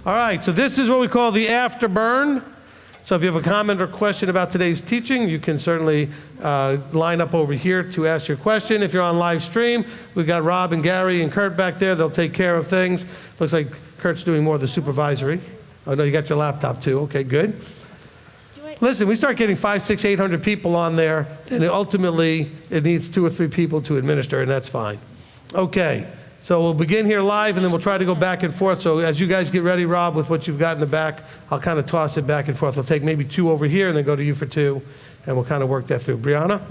All right, so this is what we call the Afterburn. So if you have a comment or question about today's teaching, you can certainly line up over here to ask your question. If you're on live stream, we've got Rob and Gary and Kurt back there. They'll take care of things. Looks like Kurt's doing more of the supervisory. Oh, no, you got your laptop too. Okay, good. Listen, we start getting 500, 600, 800 people on there, then ultimately it needs 2 or 3 people to administer, and that's fine. Okay, so we'll begin here live, and then we'll try to go back and forth. So as you guys get ready, Rob, with what you've got in the back, I'll kind of toss it back and forth. We'll take maybe 2 over here, and then go to you for 2, and we'll kind of work that through. Brianna?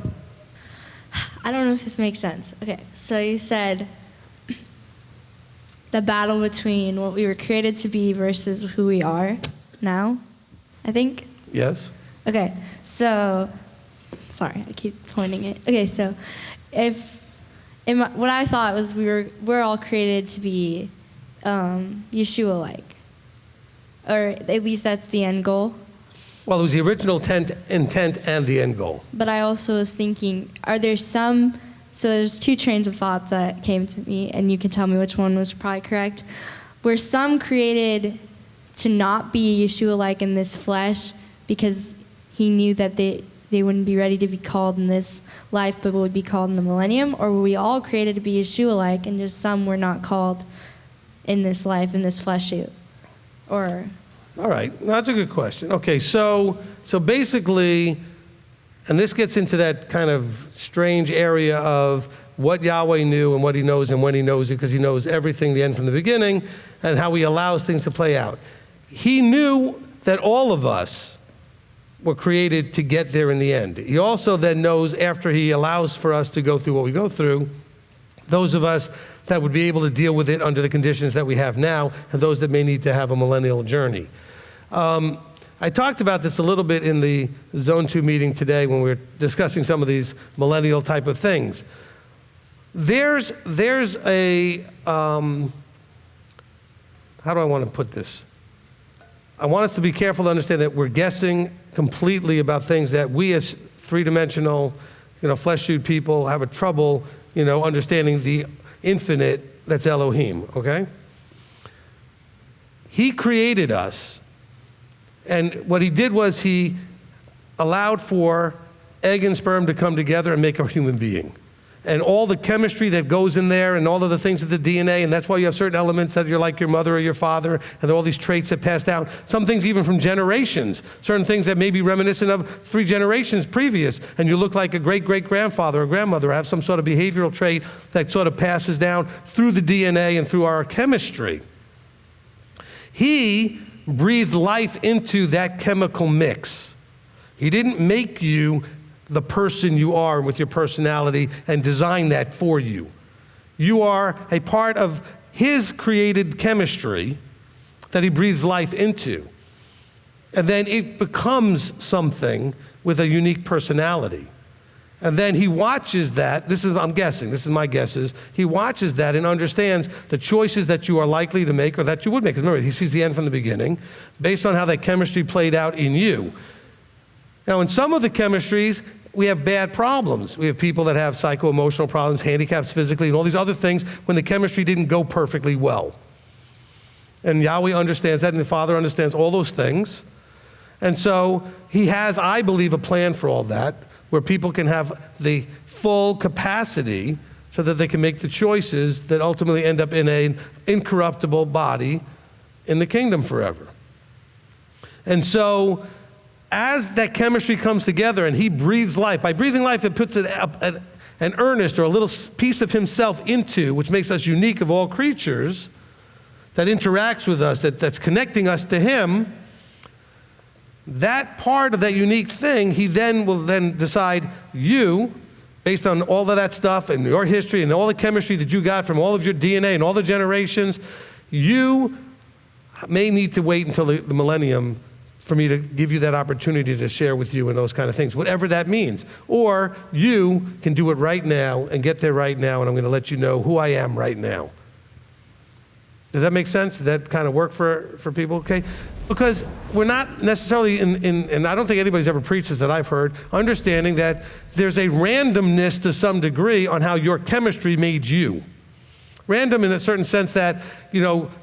I don't know if this makes sense. Okay, so you said the battle between what we were created to be versus who we are now, I think? Yes. Okay, so, sorry, I keep pointing it. Okay, so what I thought was we're all created to be Yeshua-like, or at least that's the end goal. Well, it was the original intent and the end goal. But I also was thinking, so there's 2 trains of thought that came to me, and you can tell me which one was probably correct. Were some created to not be Yeshua-like in this flesh because he knew that they wouldn't be ready to be called in this life, but would be called in the millennium? Or were we all created to be Yeshua-like, and just some were not called in this life, in this flesh suit? Or... All right, that's a good question. Okay, so basically, and this gets into that kind of strange area of what Yahweh knew and what he knows and when he knows it, because he knows everything, the end from the beginning, and how he allows things to play out. He knew that all of us were created to get there in the end. He also then knows, after he allows for us to go through what we go through, those of us that would be able to deal with it under the conditions that we have now, and those that may need to have a millennial journey. I talked about this a little bit in the Zone 2 meeting today when we were discussing some of these millennial type of things. There's a, how do I want to put this? I want us to be careful to understand that we're guessing completely about things that we as 3-dimensional, flesh suit people have a trouble, understanding the infinite that's Elohim, okay? He created us, and what he did was he allowed for egg and sperm to come together and make a human being. And all the chemistry that goes in there and all of the things with the DNA, and that's why you have certain elements that you're like your mother or your father, and there are all these traits that pass down. Some things even from generations, certain things that may be reminiscent of 3 generations previous, and you look like a great-great-grandfather or grandmother, or have some sort of behavioral trait that sort of passes down through the DNA and through our chemistry. He breathed life into that chemical mix. He didn't make you the person you are with your personality and design that for you. You are a part of his created chemistry that he breathes life into. And then it becomes something with a unique personality. And then he watches that, I'm guessing, this is my guesses, he watches that and understands the choices that you are likely to make or that you would make. Because remember, he sees the end from the beginning based on how that chemistry played out in you. Now, in some of the chemistries, we have bad problems. We have people that have psycho-emotional problems, handicaps physically, and all these other things when the chemistry didn't go perfectly well. And Yahweh understands that, and the Father understands all those things. And so he has, I believe, a plan for all that, where people can have the full capacity so that they can make the choices that ultimately end up in an incorruptible body in the kingdom forever. And so as that chemistry comes together and he breathes life, by breathing life, it puts an earnest or a little piece of himself into, which makes us unique of all creatures, that interacts with us, that's connecting us to him. That part of that unique thing, he then will decide you, based on all of that stuff and your history and all the chemistry that you got from all of your DNA and all the generations, you may need to wait until the millennium for me to give you that opportunity to share with you and those kind of things, whatever that means. Or you can do it right now and get there right now, and I'm going to let you know who I am right now. Does that make sense? Does that kind of work for people? Okay? Because we're not necessarily and I don't think anybody's ever preached this that I've heard, understanding that there's a randomness to some degree on how your chemistry made you. Random in a certain sense that,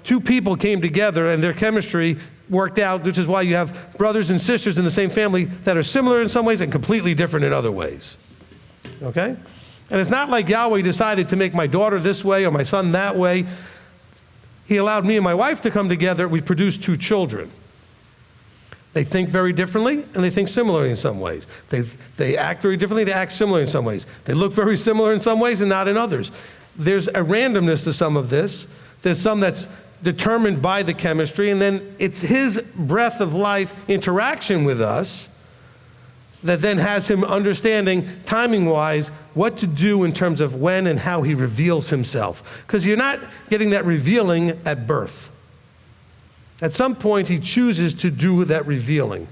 two people came together and their chemistry worked out, which is why you have brothers and sisters in the same family that are similar in some ways and completely different in other ways. Okay? And it's not like Yahweh decided to make my daughter this way or my son that way. He allowed me and my wife to come together. We produced 2 children. They think very differently, and they think similarly in some ways. They act very differently, they act similar in some ways. They look very similar in some ways and not in others. There's a randomness to some of this. There's some that's determined by the chemistry, and then it's his breath of life interaction with us that then has him understanding, timing-wise, what to do in terms of when and how he reveals himself. Because you're not getting that revealing at birth. At some point, he chooses to do that revealing.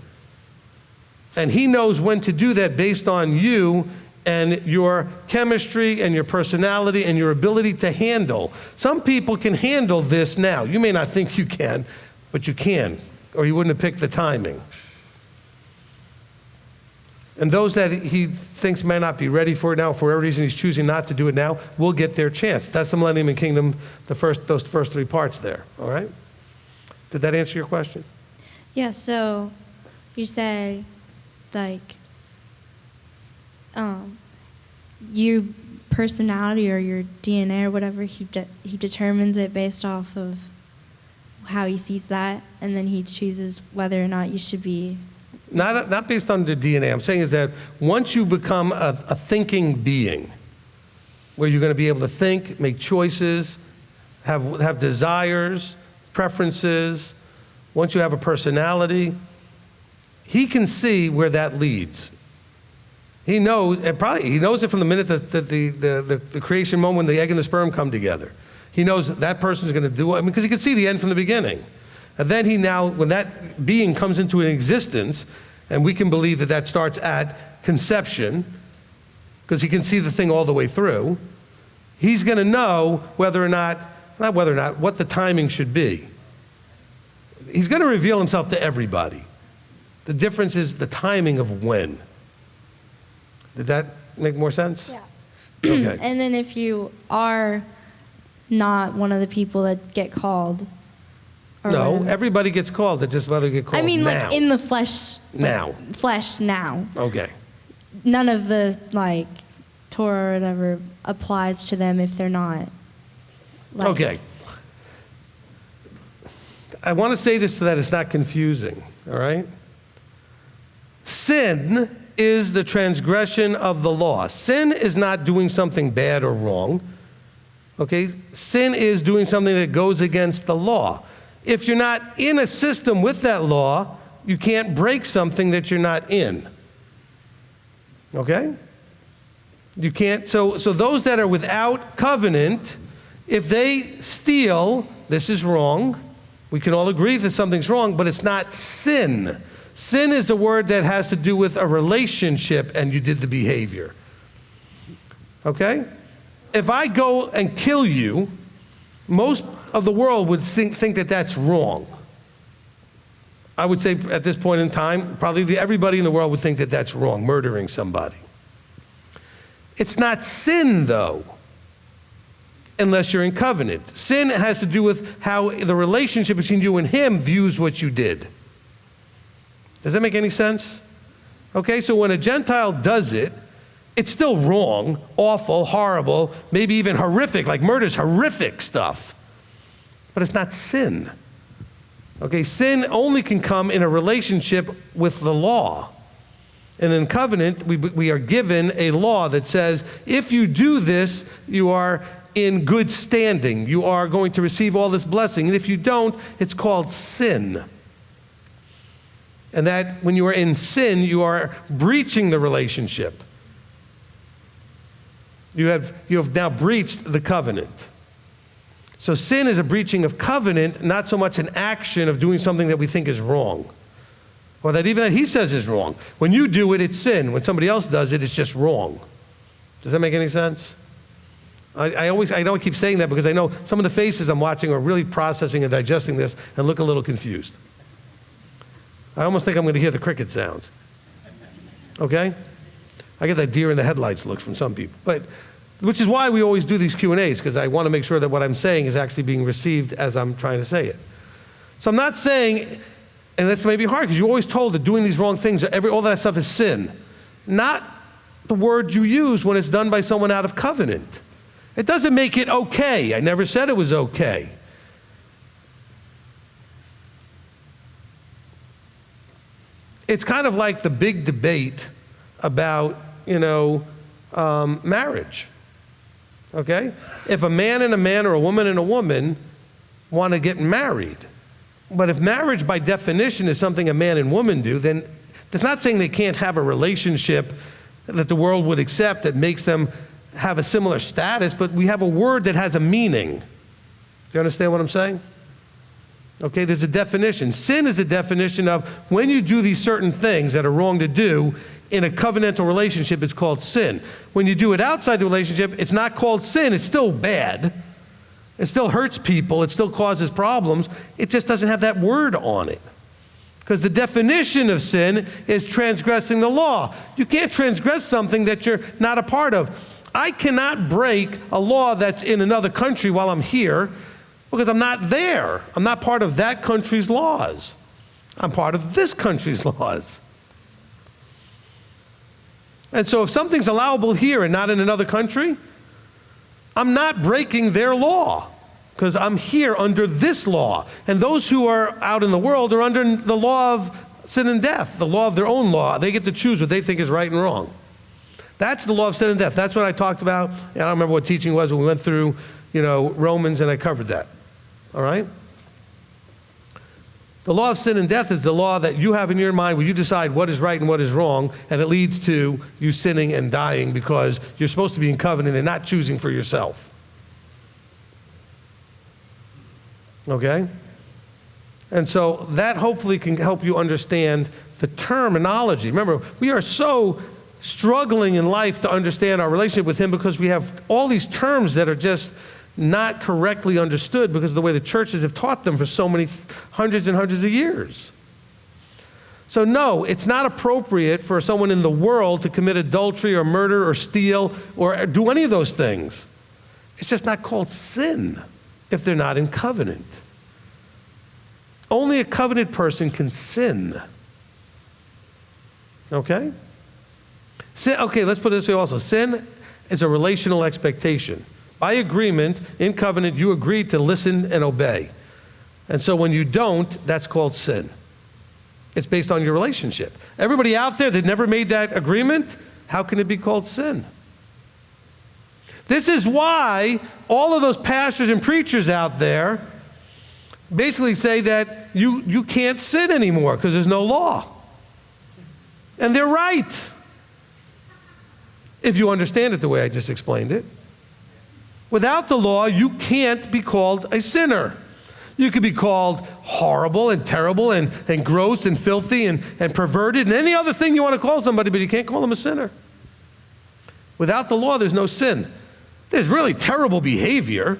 And he knows when to do that based on you and your chemistry and your personality and your ability to handle. Some people can handle this now. You may not think you can, but you can, or you wouldn't have picked the timing. And those that he thinks may not be ready for it now, for whatever reason he's choosing not to do it now, will get their chance. That's the Millennium and Kingdom, those first 3 parts there, all right? Did that answer your question? Yeah, so you said, your personality or your DNA or whatever, he determines it based off of how he sees that, and then he chooses whether or not you should be... Not based on the DNA. I'm saying is that once you become a thinking being, where you're going to be able to think, make choices, have desires, preferences, once you have a personality, he can see where that leads. He knows, and probably he knows it from the minute that the creation moment when the egg and the sperm come together. He knows that person's going to do it, because he can see the end from the beginning. And then when that being comes into an existence, and we can believe that that starts at conception, because he can see the thing all the way through, he's going to know what the timing should be. He's going to reveal himself to everybody. The difference is the timing of when. Did that make more sense? Yeah. Okay. And then if you are not one of the people that get called... No, everybody gets called. It's just whether they get called now. I mean, like in the flesh. Now. Flesh now. Okay. None of the, Torah or whatever applies to them if they're not. Okay. I want to say this so that it's not confusing, all right? Sin is the transgression of the law. Sin is not doing something bad or wrong, okay? Sin is doing something that goes against the law. If you're not in a system with that law, you can't break something that you're not in. Okay? You can't, so those that are without covenant, if they steal, this is wrong. We can all agree that something's wrong, but it's not sin. Sin is a word that has to do with a relationship and you did the behavior. Okay? If I go and kill you, most of the world would think that that's wrong. I would say at this point in time, probably everybody in the world would think that that's wrong, murdering somebody. It's not sin, though, unless you're in covenant. Sin has to do with how the relationship between you and him views what you did. Does that make any sense? Okay, so when a Gentile does it, it's still wrong, awful, horrible, maybe even horrific, like murder's horrific stuff. But it's not sin. Okay, sin only can come in a relationship with the law. And in covenant, we are given a law that says, if you do this, you are in good standing. You are going to receive all this blessing. And if you don't, it's called sin. And that when you are in sin, you are breaching the relationship. You have now breached the covenant. So sin is a breaching of covenant, not so much an action of doing something that we think is wrong. Or that even that he says is wrong. When you do it, it's sin. When somebody else does it, it's just wrong. Does that make any sense? I don't keep saying that because I know some of the faces I'm watching are really processing and digesting this and look a little confused. I almost think I'm going to hear the cricket sounds. Okay? I get that deer in the headlights look from some people. But which is why we always do these Q&As, because I want to make sure that what I'm saying is actually being received as I'm trying to say it. So I'm not saying, and this may be hard, because you're always told that doing these wrong things, all that stuff is sin. Not the word you use when it's done by someone out of covenant. It doesn't make it okay. I never said it was okay. It's kind of like the big debate about, marriage. Okay? If a man and a man or a woman and a woman want to get married, but if marriage by definition is something a man and woman do, then it's not saying they can't have a relationship that the world would accept that makes them have a similar status, but we have a word that has a meaning. Do you understand what I'm saying? Okay, there's a definition. Sin is a definition of when you do these certain things that are wrong to do in a covenantal relationship, it's called sin. When you do it outside the relationship, it's not called sin, it's still bad. It still hurts people, it still causes problems. It just doesn't have that word on it. Because the definition of sin is transgressing the law. You can't transgress something that you're not a part of. I cannot break a law that's in another country while I'm here because I'm not there. I'm not part of that country's laws. I'm part of this country's laws. And so if something's allowable here and not in another country, I'm not breaking their law because I'm here under this law. And those who are out in the world are under the law of sin and death, the law of their own law. They get to choose what they think is right and wrong. That's the law of sin and death. That's what I talked about. I don't remember what teaching was when we went through, Romans, and I covered that. All right? The law of sin and death is the law that you have in your mind where you decide what is right and what is wrong, and it leads to you sinning and dying because you're supposed to be in covenant and not choosing for yourself. Okay? And so that hopefully can help you understand the terminology. Remember, we are so struggling in life to understand our relationship with Him because we have all these terms that are just not correctly understood because of the way the churches have taught them for so many hundreds and hundreds of years. So no, it's not appropriate for someone in the world to commit adultery or murder or steal or do any of those things. It's just not called sin if they're not in covenant. Only a covenant person can sin. Okay? Sin, okay, let's put it this way also. Sin is a relational expectation. By agreement, in covenant, you agree to listen and obey. And so when you don't, that's called sin. It's based on your relationship. Everybody out there that never made that agreement, how can it be called sin? This is why all of those pastors and preachers out there basically say that you can't sin anymore because there's no law. And they're right, if you understand it the way I just explained it. Without the law, you can't be called a sinner. You could be called horrible and terrible and gross and filthy and perverted and any other thing you want to call somebody, but you can't call them a sinner. Without the law, there's no sin. There's really terrible behavior,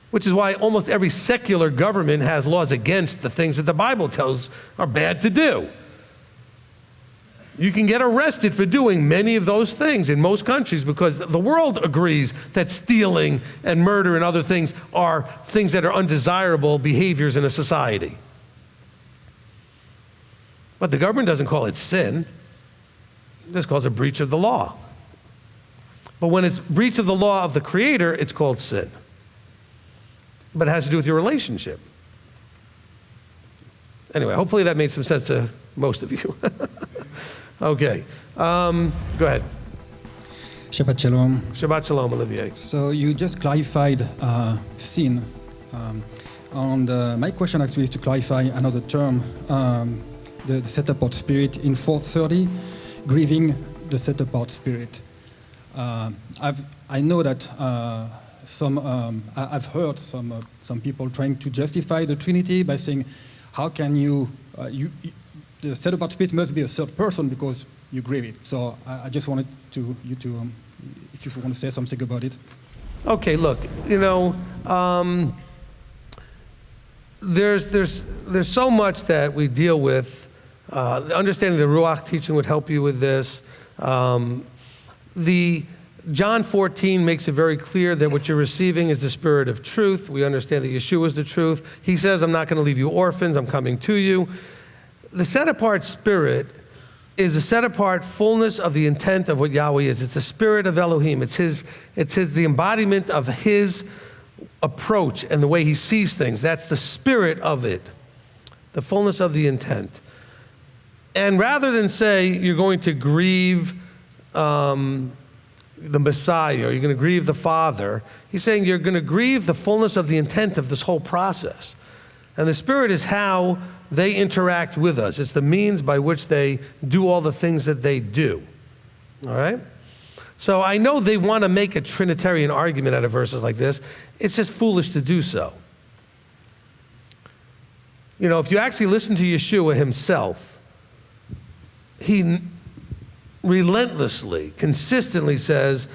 which is why almost every secular government has laws against the things that the Bible tells are bad to do. You can get arrested for doing many of those things in most countries because the world agrees that stealing and murder and other things are things that are undesirable behaviors in a society. But the government doesn't call it sin. It just calls it breach of the law. But when it's breach of the law of the Creator, it's called sin. But it has to do with your relationship. Anyway, hopefully that made some sense to most of you. Okay, go ahead. Shabbat Shalom. Shabbat Shalom, Olivier. So you just clarified sin. And my question actually is to clarify another term, the set-apart spirit in 430, grieving the set-apart spirit. I know that I've heard some people trying to justify the Trinity by saying, how can you the set-apart spirit must be a third person because you grieve it. So I just wanted you to, if you want to say something about it. Okay, look, there's so much that we deal with. Understanding the Ruach teaching would help you with this. The John 14 makes it very clear that what you're receiving is the Spirit of truth. We understand that Yeshua is the truth. He says, I'm not going to leave you orphans, I'm coming to you. The set-apart Spirit is a set-apart fullness of the intent of what Yahweh is. It's the Spirit of Elohim. It's the embodiment of His approach and the way He sees things. That's the spirit of it, the fullness of the intent. And rather than say you're going to grieve the Messiah, or you're going to grieve the Father, He's saying you're going to grieve the fullness of the intent of this whole process. And the Spirit is how they interact with us. It's the means by which they do all the things that they do. All right? So I know they want to make a Trinitarian argument out of verses like this. It's just foolish to do so. You know, if you actually listen to Yeshua Himself, He relentlessly, consistently says,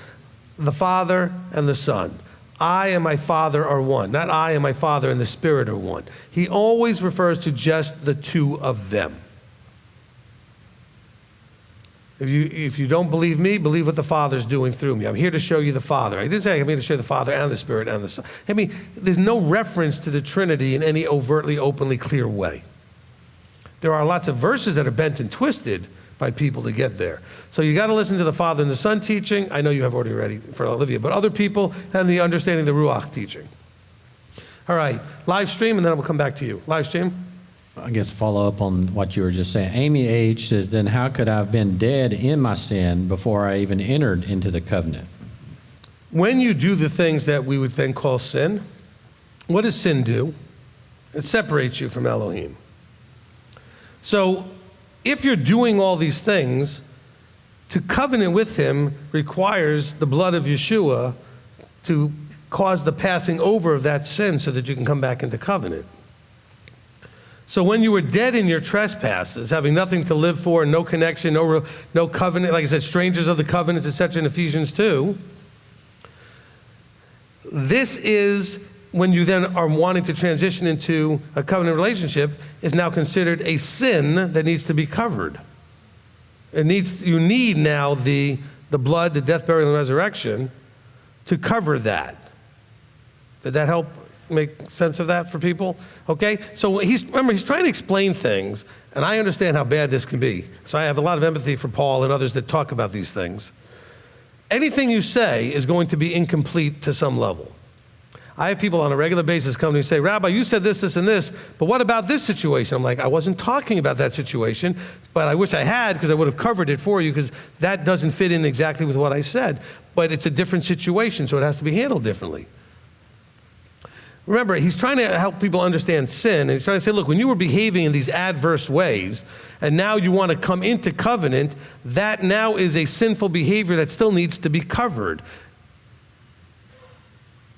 the Father and the Son. I and my Father are one. Not I and my Father and the Spirit are one. He always refers to just the two of them. If you don't believe me, believe what the Father's doing through me. I'm here to show you the Father. I didn't say I'm here to show you the Father and the Spirit and the Son. I mean, there's no reference to the Trinity in any overtly, openly clear way. There are lots of verses that are bent and twisted by people to get there. So you got to listen to the Father and the Son teaching. I know you have already ready for Olivia, but other people and the understanding the Ruach teaching. All right, live stream, and then we'll come back to you. Live stream. I guess follow up on what you were just saying. Amy H. says, then how could I have been dead in my sin before I even entered into the covenant? When you do the things that we would then call sin, what does sin do? It separates you from Elohim. So if you're doing all these things, to covenant with Him requires the blood of Yeshua to cause the passing over of that sin so that you can come back into covenant. So when you were dead in your trespasses, having nothing to live for, no connection, no covenant, like I said, strangers of the covenants, etc. in Ephesians 2, this is when you then are wanting to transition into a covenant relationship, is now considered a sin that needs to be covered. You need now the blood, the death, burial, and resurrection to cover that. Did that help make sense of that for people? Okay? So he's trying to explain things, and I understand how bad this can be. So I have a lot of empathy for Paul and others that talk about these things. Anything you say is going to be incomplete to some level. I have people on a regular basis come to me and say, Rabbi, you said this, this, and this, but what about this situation? I'm like, I wasn't talking about that situation, but I wish I had, because I would have covered it for you, because that doesn't fit in exactly with what I said. But it's a different situation, so it has to be handled differently. Remember, he's trying to help people understand sin, and he's trying to say, look, when you were behaving in these adverse ways, and now you want to come into covenant, that now is a sinful behavior that still needs to be covered.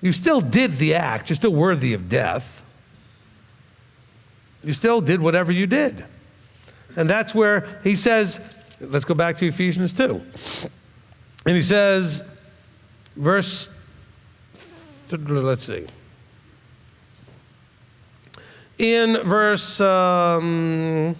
You still did the act. You're still worthy of death. You still did whatever you did. And that's where he says, let's go back to Ephesians 2. And he says, let's see. In verse, it's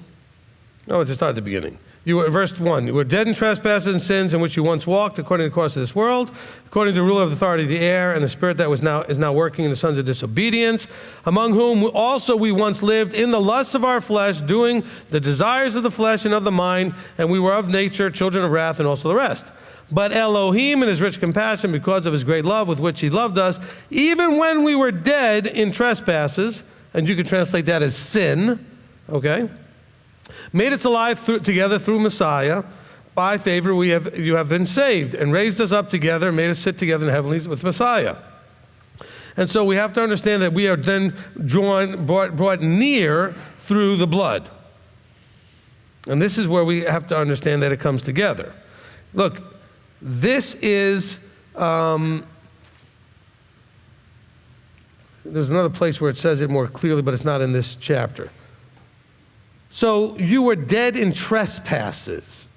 just not at the beginning. Verse 1, you were dead in trespasses and sins in which you once walked according to the course of this world, according to the rule of the authority of the air and the spirit that is now working in the sons of disobedience, among whom also we once lived in the lusts of our flesh, doing the desires of the flesh and of the mind, and we were of nature children of wrath and also the rest. But Elohim in His rich compassion, because of His great love with which He loved us, even when we were dead in trespasses, and you could translate that as sin, okay? Made us alive together through Messiah. By favor you have been saved, and raised us up together, made us sit together in heavenlies with Messiah. And so we have to understand that we are then brought near through the blood. And this is where we have to understand that it comes together. Look, this is... there's another place where it says it more clearly, but it's not in this chapter. So you were dead in trespasses.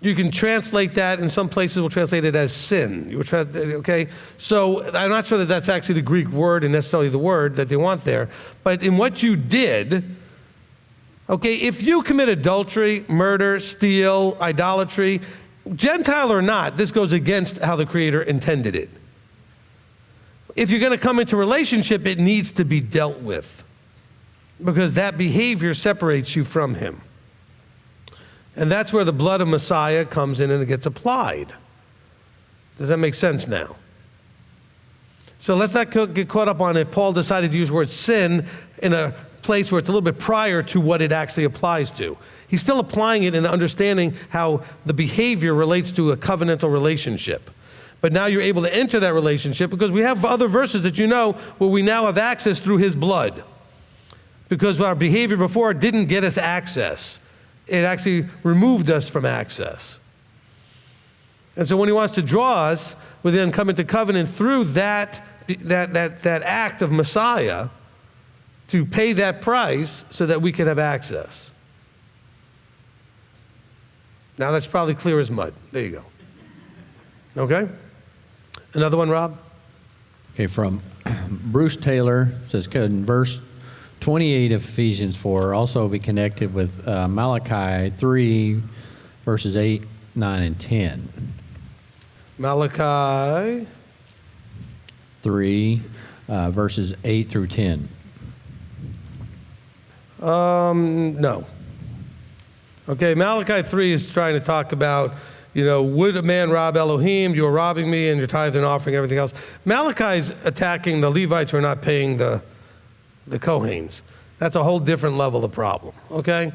You can translate that, in some places we'll translate it as sin. Okay? So I'm not sure that that's actually the Greek word and necessarily the word that they want there. But in what you did, okay, if you commit adultery, murder, steal, idolatry, Gentile or not, this goes against how the Creator intended it. If you're going to come into relationship, it needs to be dealt with, because that behavior separates you from him. And that's where the blood of Messiah comes in and it gets applied. Does that make sense now? So let's not get caught up on if Paul decided to use the word sin in a place where it's a little bit prior to what it actually applies to. He's still applying it and understanding how the behavior relates to a covenantal relationship. But now you're able to enter that relationship because we have other verses that you know where we now have access through his blood. Because our behavior before didn't get us access. It actually removed us from access. And so when he wants to draw us, we then come into covenant through that act of Messiah to pay that price so that we can have access. Now that's probably clear as mud. There you go. Okay? Another one, Rob? Okay, from Bruce Taylor, it says, could verse 28 of Ephesians 4 also be connected with Malachi 3, verses 8, 9, and 10? Malachi 3, verses 8 through 10. No. Okay, Malachi 3 is trying to talk about, would a man rob Elohim? You are robbing me and your tithe and offering and everything else. Malachi is attacking the Levites who are not paying the Kohanes. That's a whole different level of problem, okay?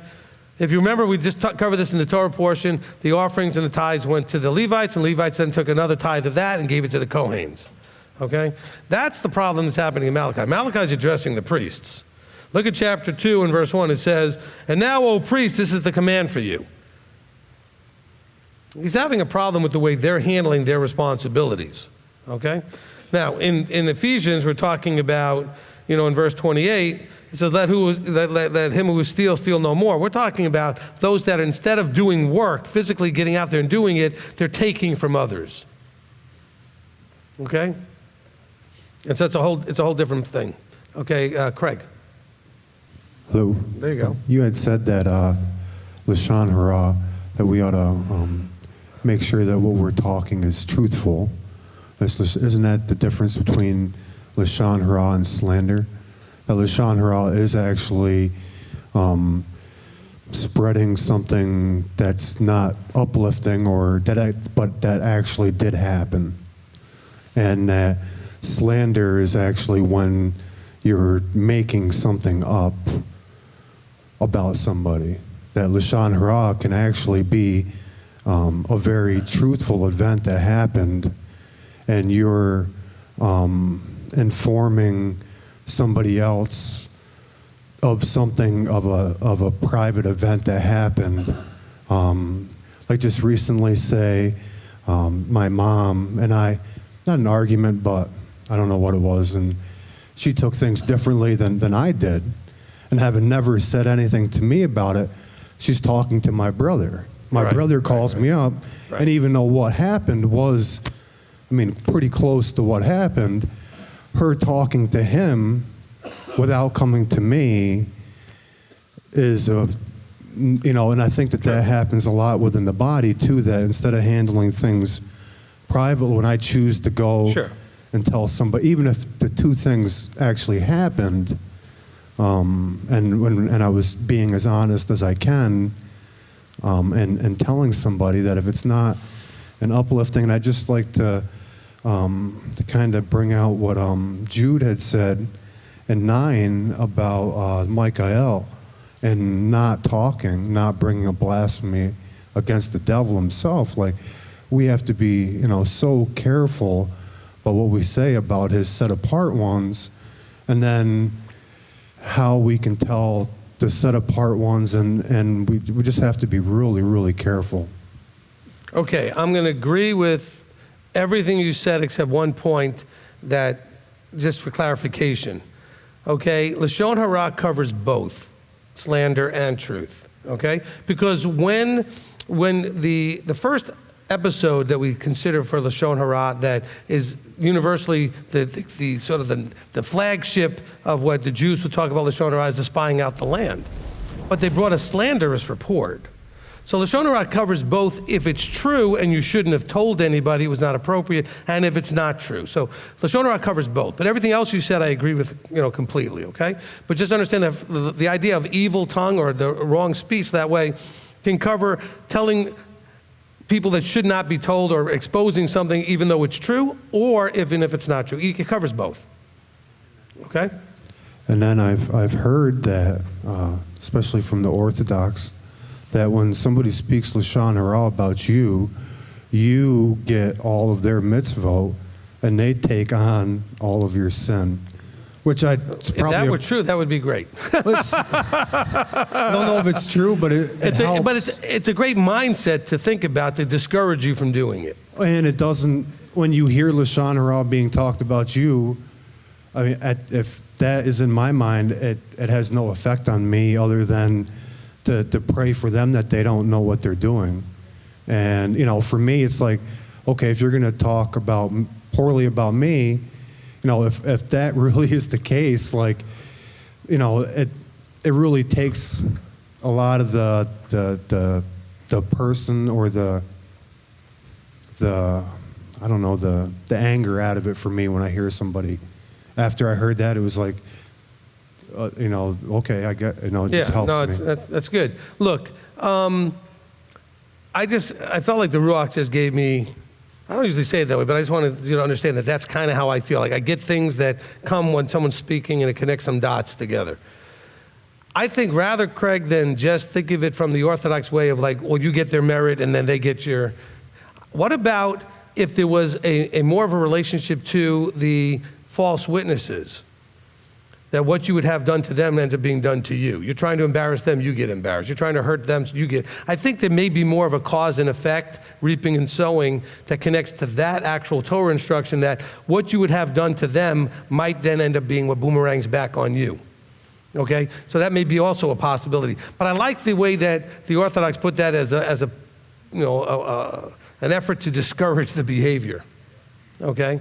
If you remember, we just covered this in the Torah portion. The offerings and the tithes went to the Levites, and Levites then took another tithe of that and gave it to the Kohanes, okay? That's the problem that's happening in Malachi. Malachi is addressing the priests. Look at chapter 2 and verse 1. It says, and now, O priests, this is the command for you. He's having a problem with the way they're handling their responsibilities, okay? Now, in Ephesians, we're talking about, in verse 28, it says, let him who steals steal no more. We're talking about those that instead of doing work, physically getting out there and doing it, they're taking from others, okay? And so it's a whole different thing. Okay, Craig. Hello. There you go. You had said that Lashon Hara, that we ought to make sure that what we're talking is truthful. Isn't that the difference between Lashon Hara and slander? That Lashon Hara is actually spreading something that's not uplifting but that actually did happen. And that slander is actually when you're making something up about somebody. That Lashon Hara can actually be a very truthful event that happened, and you're informing somebody else of something of a private event that happened. Like just recently, say my mom and I, not an argument, but I don't know what it was, and she took things differently than I did. And having never said anything to me about it, she's talking to my brother. My brother calls me up, and even though what happened was, pretty close to what happened, her talking to him without coming to me is and I think that happens a lot within the body too, that instead of handling things private, when I choose to go and tell somebody, even if the two things actually happened, and I was being as honest as I can, and telling somebody that if it's not an uplifting, and I just like to kind of bring out what Jude had said in 9 about Michael and not bringing a blasphemy against the devil himself. Like, we have to be, so careful about what we say about his set apart ones, and then how we can tell the set apart ones, and we just have to be really, really careful. Okay, I'm going to agree with everything you said except one point that, just for clarification. Okay, Lashon Hara covers both slander and truth. Okay, because when the first episode that we consider for Lashon Hara that is universally the sort of the flagship of what the Jews would talk about Lashon Hara is the spying out the land. But they brought a slanderous report. So Lashon Hara covers both if it's true and you shouldn't have told anybody, it was not appropriate, and if it's not true. So Lashon Hara covers both. But everything else you said I agree with, completely, okay? But just understand that the idea of evil tongue or the wrong speech that way can cover telling people that should not be told or exposing something even though it's true, or even if it's not true. It covers both, okay? And then I've heard that, especially from the Orthodox, that when somebody speaks Lashon Hara about you, you get all of their mitzvot, and they take on all of your sin. Which it's If probably that were true, that would be great. I don't know if it's true, but it helps. But it's a great mindset to think about to discourage you from doing it. And it doesn't, when you hear Lashon Hara being talked about you, I mean, if that is in my mind, it has no effect on me other than to pray for them that they don't know what they're doing. And, for me, it's like, okay, if you're going to talk poorly about me, if that really is the case, like, it really takes a lot of the person or the anger out of it for me when I hear somebody. After I heard that, it was like, okay, I get, it just helps me. That's good. Look, I felt like the Ruach just gave me, I don't usually say it that way, but I just wanted you to understand that that's kind of how I feel. Like I get things that come when someone's speaking and it connects some dots together. I think rather, Craig, than just think of it from the Orthodox way of like, well, you get their merit and then they get your, what about if there was a more of a relationship to the false witnesses? That what you would have done to them ends up being done to you. You're trying to embarrass them, you get embarrassed. You're trying to hurt them, you get. I think there may be more of a cause and effect, reaping and sowing, that connects to that actual Torah instruction, that what you would have done to them might then end up being what boomerangs back on you. Okay? So that may be also a possibility. But I like the way that the Orthodox put that as an effort to discourage the behavior. Okay?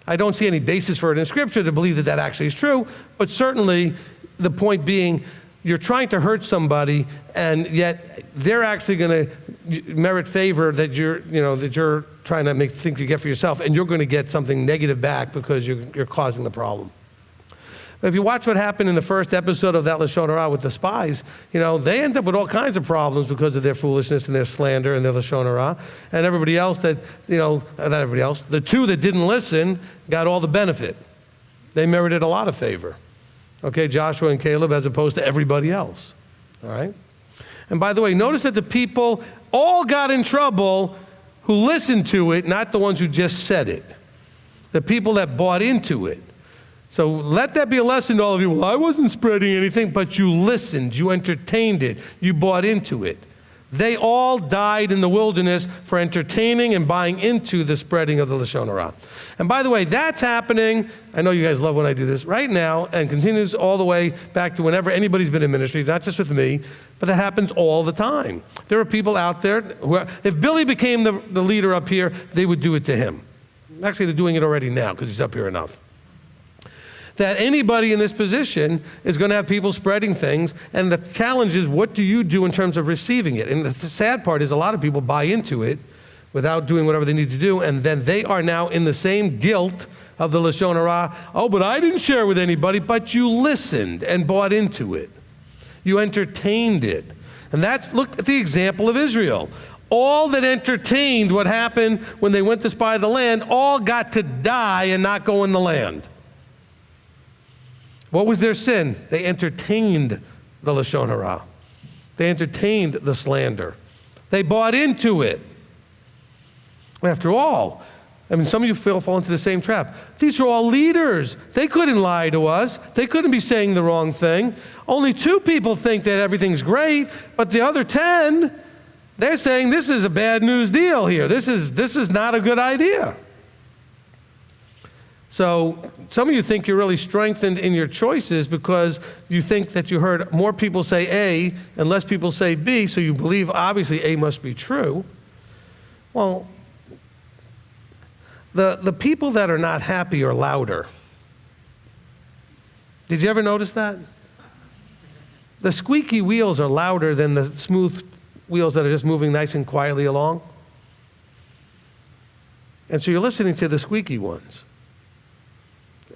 I don't see any basis for it in Scripture to believe that that actually is true, but certainly the point being you're trying to hurt somebody and yet they're actually going to merit favor that you're trying to think you get for yourself, and you're going to get something negative back because you're causing the problem. If you watch what happened in the first episode of that Lashon Hara with the spies, they end up with all kinds of problems because of their foolishness and their slander and their Lashon Hara. And everybody else that, not everybody else, the two that didn't listen got all the benefit. They merited a lot of favor. Okay, Joshua and Caleb as opposed to everybody else. All right? And by the way, notice that the people all got in trouble who listened to it, not the ones who just said it. The people that bought into it. So let that be a lesson to all of you. Well, I wasn't spreading anything, but you listened, you entertained it, you bought into it. They all died in the wilderness for entertaining and buying into the spreading of the Lashon Hara. And by the way, that's happening, I know you guys love when I do this, right now, and continues all the way back to whenever anybody's been in ministry, not just with me, but that happens all the time. There are people out there who if Billy became the leader up here, they would do it to him. Actually, they're doing it already now because he's up here enough. That anybody in this position is going to have people spreading things, and the challenge is, what do you do in terms of receiving it? And the sad part is a lot of people buy into it without doing whatever they need to do, and then they are now in the same guilt of the Lashon Hara. Oh, but I didn't share with anybody, but you listened and bought into it. You entertained it. And look at the example of Israel. All that entertained what happened when they went to spy the land, all got to die and not go in the land. What was their sin? They entertained the Lashon Hara. They entertained the slander. They bought into it. After all, some of you fall into the same trap. These are all leaders. They couldn't lie to us. They couldn't be saying the wrong thing. Only 2 people think that everything's great, but the other 10, they're saying this is a bad news deal here. This is not a good idea. So some of you think you're really strengthened in your choices because you think that you heard more people say A and less people say B, so you believe obviously A must be true. Well, the people that are not happy are louder. Did you ever notice that? The squeaky wheels are louder than the smooth wheels that are just moving nice and quietly along. And so you're listening to the squeaky ones.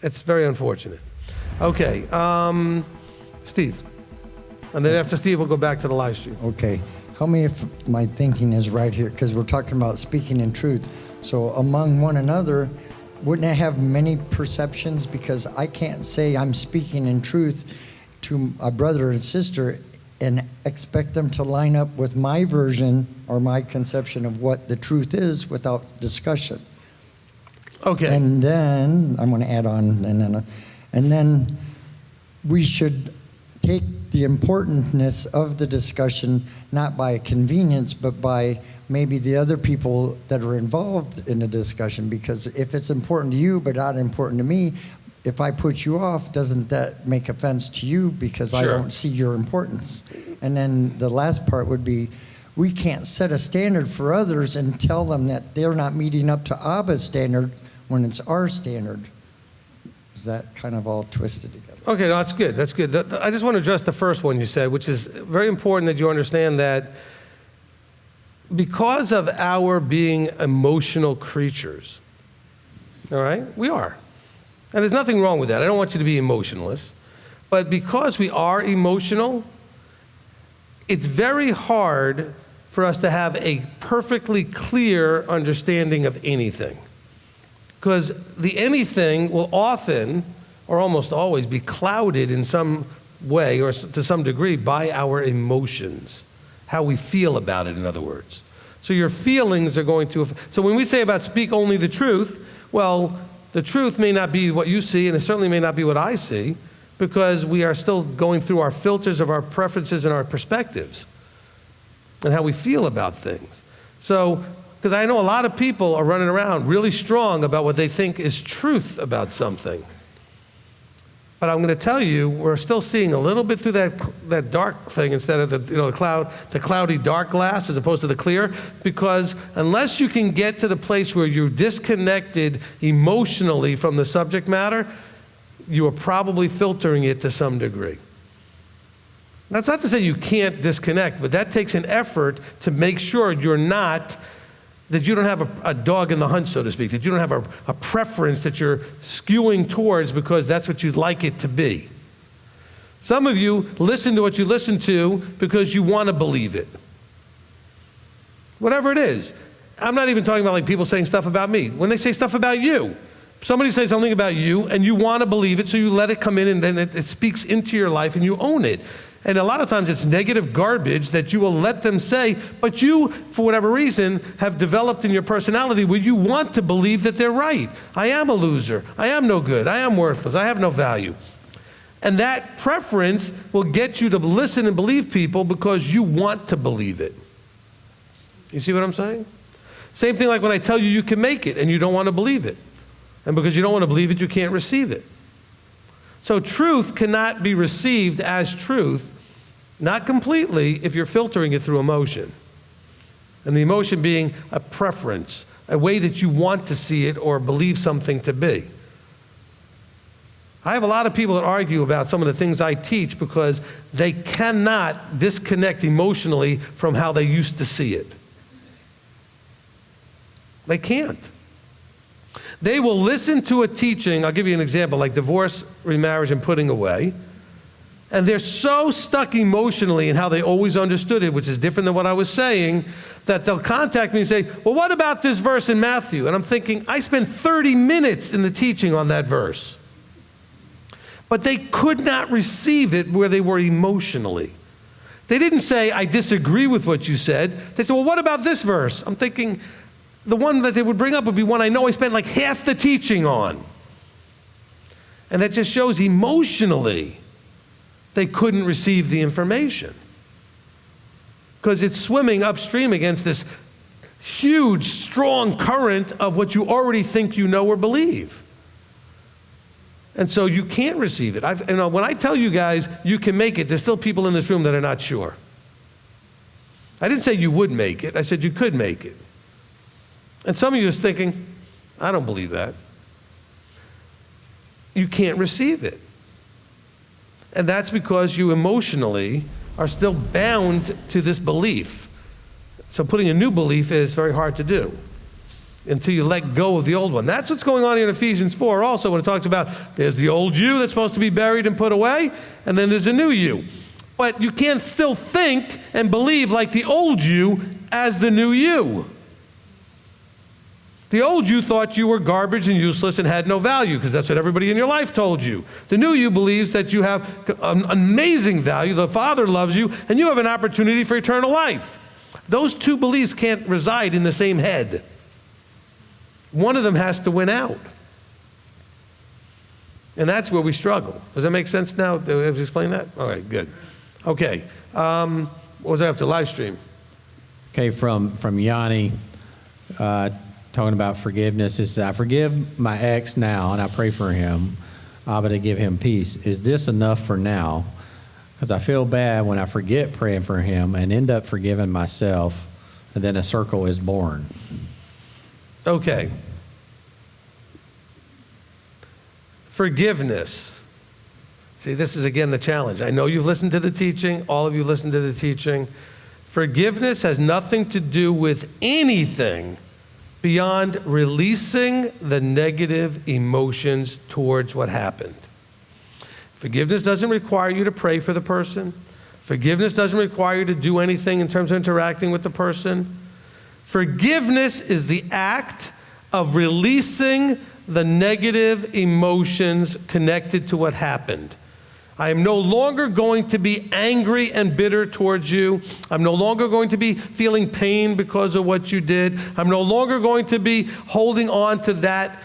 It's very unfortunate. Okay, Steve. And then after Steve, we'll go back to the live stream. Okay. Help me if my thinking is right here, because we're talking about speaking in truth. So among one another, wouldn't I have many perceptions? Because I can't say I'm speaking in truth to a brother and sister and expect them to line up with my version or my conception of what the truth is without discussion. Okay. And then I'm going to add on, and then we should take the importance of the discussion not by convenience, but by maybe the other people that are involved in the discussion. Because if it's important to you but not important to me, if I put you off, doesn't that make offense to you because I don't see your importance? And then the last part would be, we can't set a standard for others and tell them that they're not meeting up to Abba's standard when it's our standard. Is that kind of all twisted together? Okay, no, that's good. That's good. I just want to address the first one you said, which is very important that you understand that because of our being emotional creatures, all right, we are. And there's nothing wrong with that. I don't want you to be emotionless. But because we are emotional, it's very hard for us to have a perfectly clear understanding of anything. Because the anything will often, or almost always, be clouded in some way or to some degree by our emotions, how we feel about it, in other words. So your feelings are going to, so when we say about speak only the truth, well, the truth may not be what you see, and it certainly may not be what I see, because we are still going through our filters of our preferences and our perspectives and how we feel about things. So, because I know a lot of people are running around really strong about what they think is truth about something. But I'm going to tell you, we're still seeing a little bit through that dark thing instead of the cloudy dark glass as opposed to the clear, because unless you can get to the place where you're disconnected emotionally from the subject matter, you are probably filtering it to some degree. That's not to say you can't disconnect, but that takes an effort to make sure that you don't have a dog in the hunt, so to speak, that you don't have a preference that you're skewing towards because that's what you'd like it to be. Some of you listen to what you listen to because you want to believe it. Whatever it is. I'm not even talking about like people saying stuff about me. When they say stuff about you, somebody says something about you and you want to believe it, so you let it come in and then it speaks into your life and you own it. And a lot of times it's negative garbage that you will let them say, but you, for whatever reason, have developed in your personality where you want to believe that they're right. I am a loser. I am no good. I am worthless. I have no value. And that preference will get you to listen and believe people because you want to believe it. You see what I'm saying? Same thing like when I tell you you can make it and you don't want to believe it. And because you don't want to believe it, you can't receive it. So truth cannot be received as truth, not completely, if you're filtering it through emotion. And the emotion being a preference, a way that you want to see it or believe something to be. I have a lot of people that argue about some of the things I teach because they cannot disconnect emotionally from how they used to see it. They can't. They will listen to a teaching, I'll give you an example, like divorce, remarriage, and putting away, and they're so stuck emotionally in how they always understood it, which is different than what I was saying, that they'll contact me and say, well, what about this verse in Matthew? And I'm thinking, I spent 30 minutes in the teaching on that verse. But they could not receive it where they were emotionally. They didn't say, I disagree with what you said. They said, well, what about this verse? I'm thinking, the one that they would bring up would be one I know I spent like half the teaching on. And that just shows emotionally they couldn't receive the information. Because it's swimming upstream against this huge, strong current of what you already think you know or believe. And so you can't receive it. When I tell you guys you can make it, there's still people in this room that are not sure. I didn't say you would make it. I said you could make it. And some of you are thinking, I don't believe that. You can't receive it. And that's because you emotionally are still bound to this belief So putting a new belief is very hard to do until you let go of the old one. That's what's going on here in Ephesians 4 also, when it talks about there's the old you that's supposed to be buried and put away, and then there's a new you. But you can't still think and believe like the old you as the new you. The old you thought you were garbage and useless and had no value because that's what everybody in your life told you. The new you believes that you have an amazing value, the Father loves you, and you have an opportunity for eternal life. Those two beliefs can't reside in the same head. One of them has to win out. And that's where we struggle. Does that make sense now? Did I explain that? All right, good. Okay. What was I up to? Live stream. Okay, from Yanni, talking about forgiveness. It says, I forgive my ex now, and I pray for him, Abba, to give him peace. Is this enough for now? Because I feel bad when I forget praying for him and end up forgiving myself, and then a circle is born. Okay. Forgiveness. See, this is again the challenge. I know you've listened to the teaching. All of you listened to the teaching. Forgiveness has nothing to do with anything beyond releasing the negative emotions towards what happened. Forgiveness doesn't require you to pray for the person. Forgiveness doesn't require you to do anything in terms of interacting with the person. Forgiveness is the act of releasing the negative emotions connected to what happened. I am no longer going to be angry and bitter towards you. I'm no longer going to be feeling pain because of what you did. I'm no longer going to be holding on to that,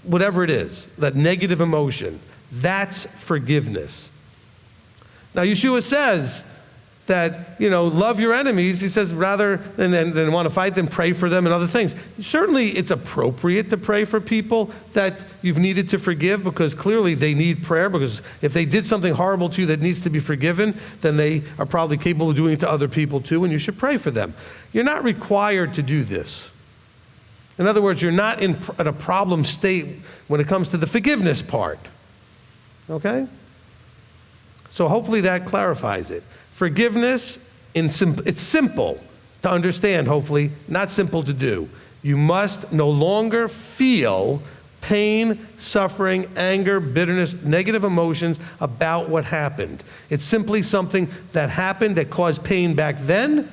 whatever it is, that negative emotion. That's forgiveness. Now, Yeshua says that, love your enemies. He says rather than want to fight them, pray for them and other things. Certainly, it's appropriate to pray for people that you've needed to forgive because clearly they need prayer, because if they did something horrible to you that needs to be forgiven, then they are probably capable of doing it to other people too, and you should pray for them. You're not required to do this. In other words, you're not in a problem state when it comes to the forgiveness part. Okay? So hopefully that clarifies it. Forgiveness, it's simple to understand, hopefully, not simple to do. You must no longer feel pain, suffering, anger, bitterness, negative emotions about what happened. It's simply something that happened that caused pain back then,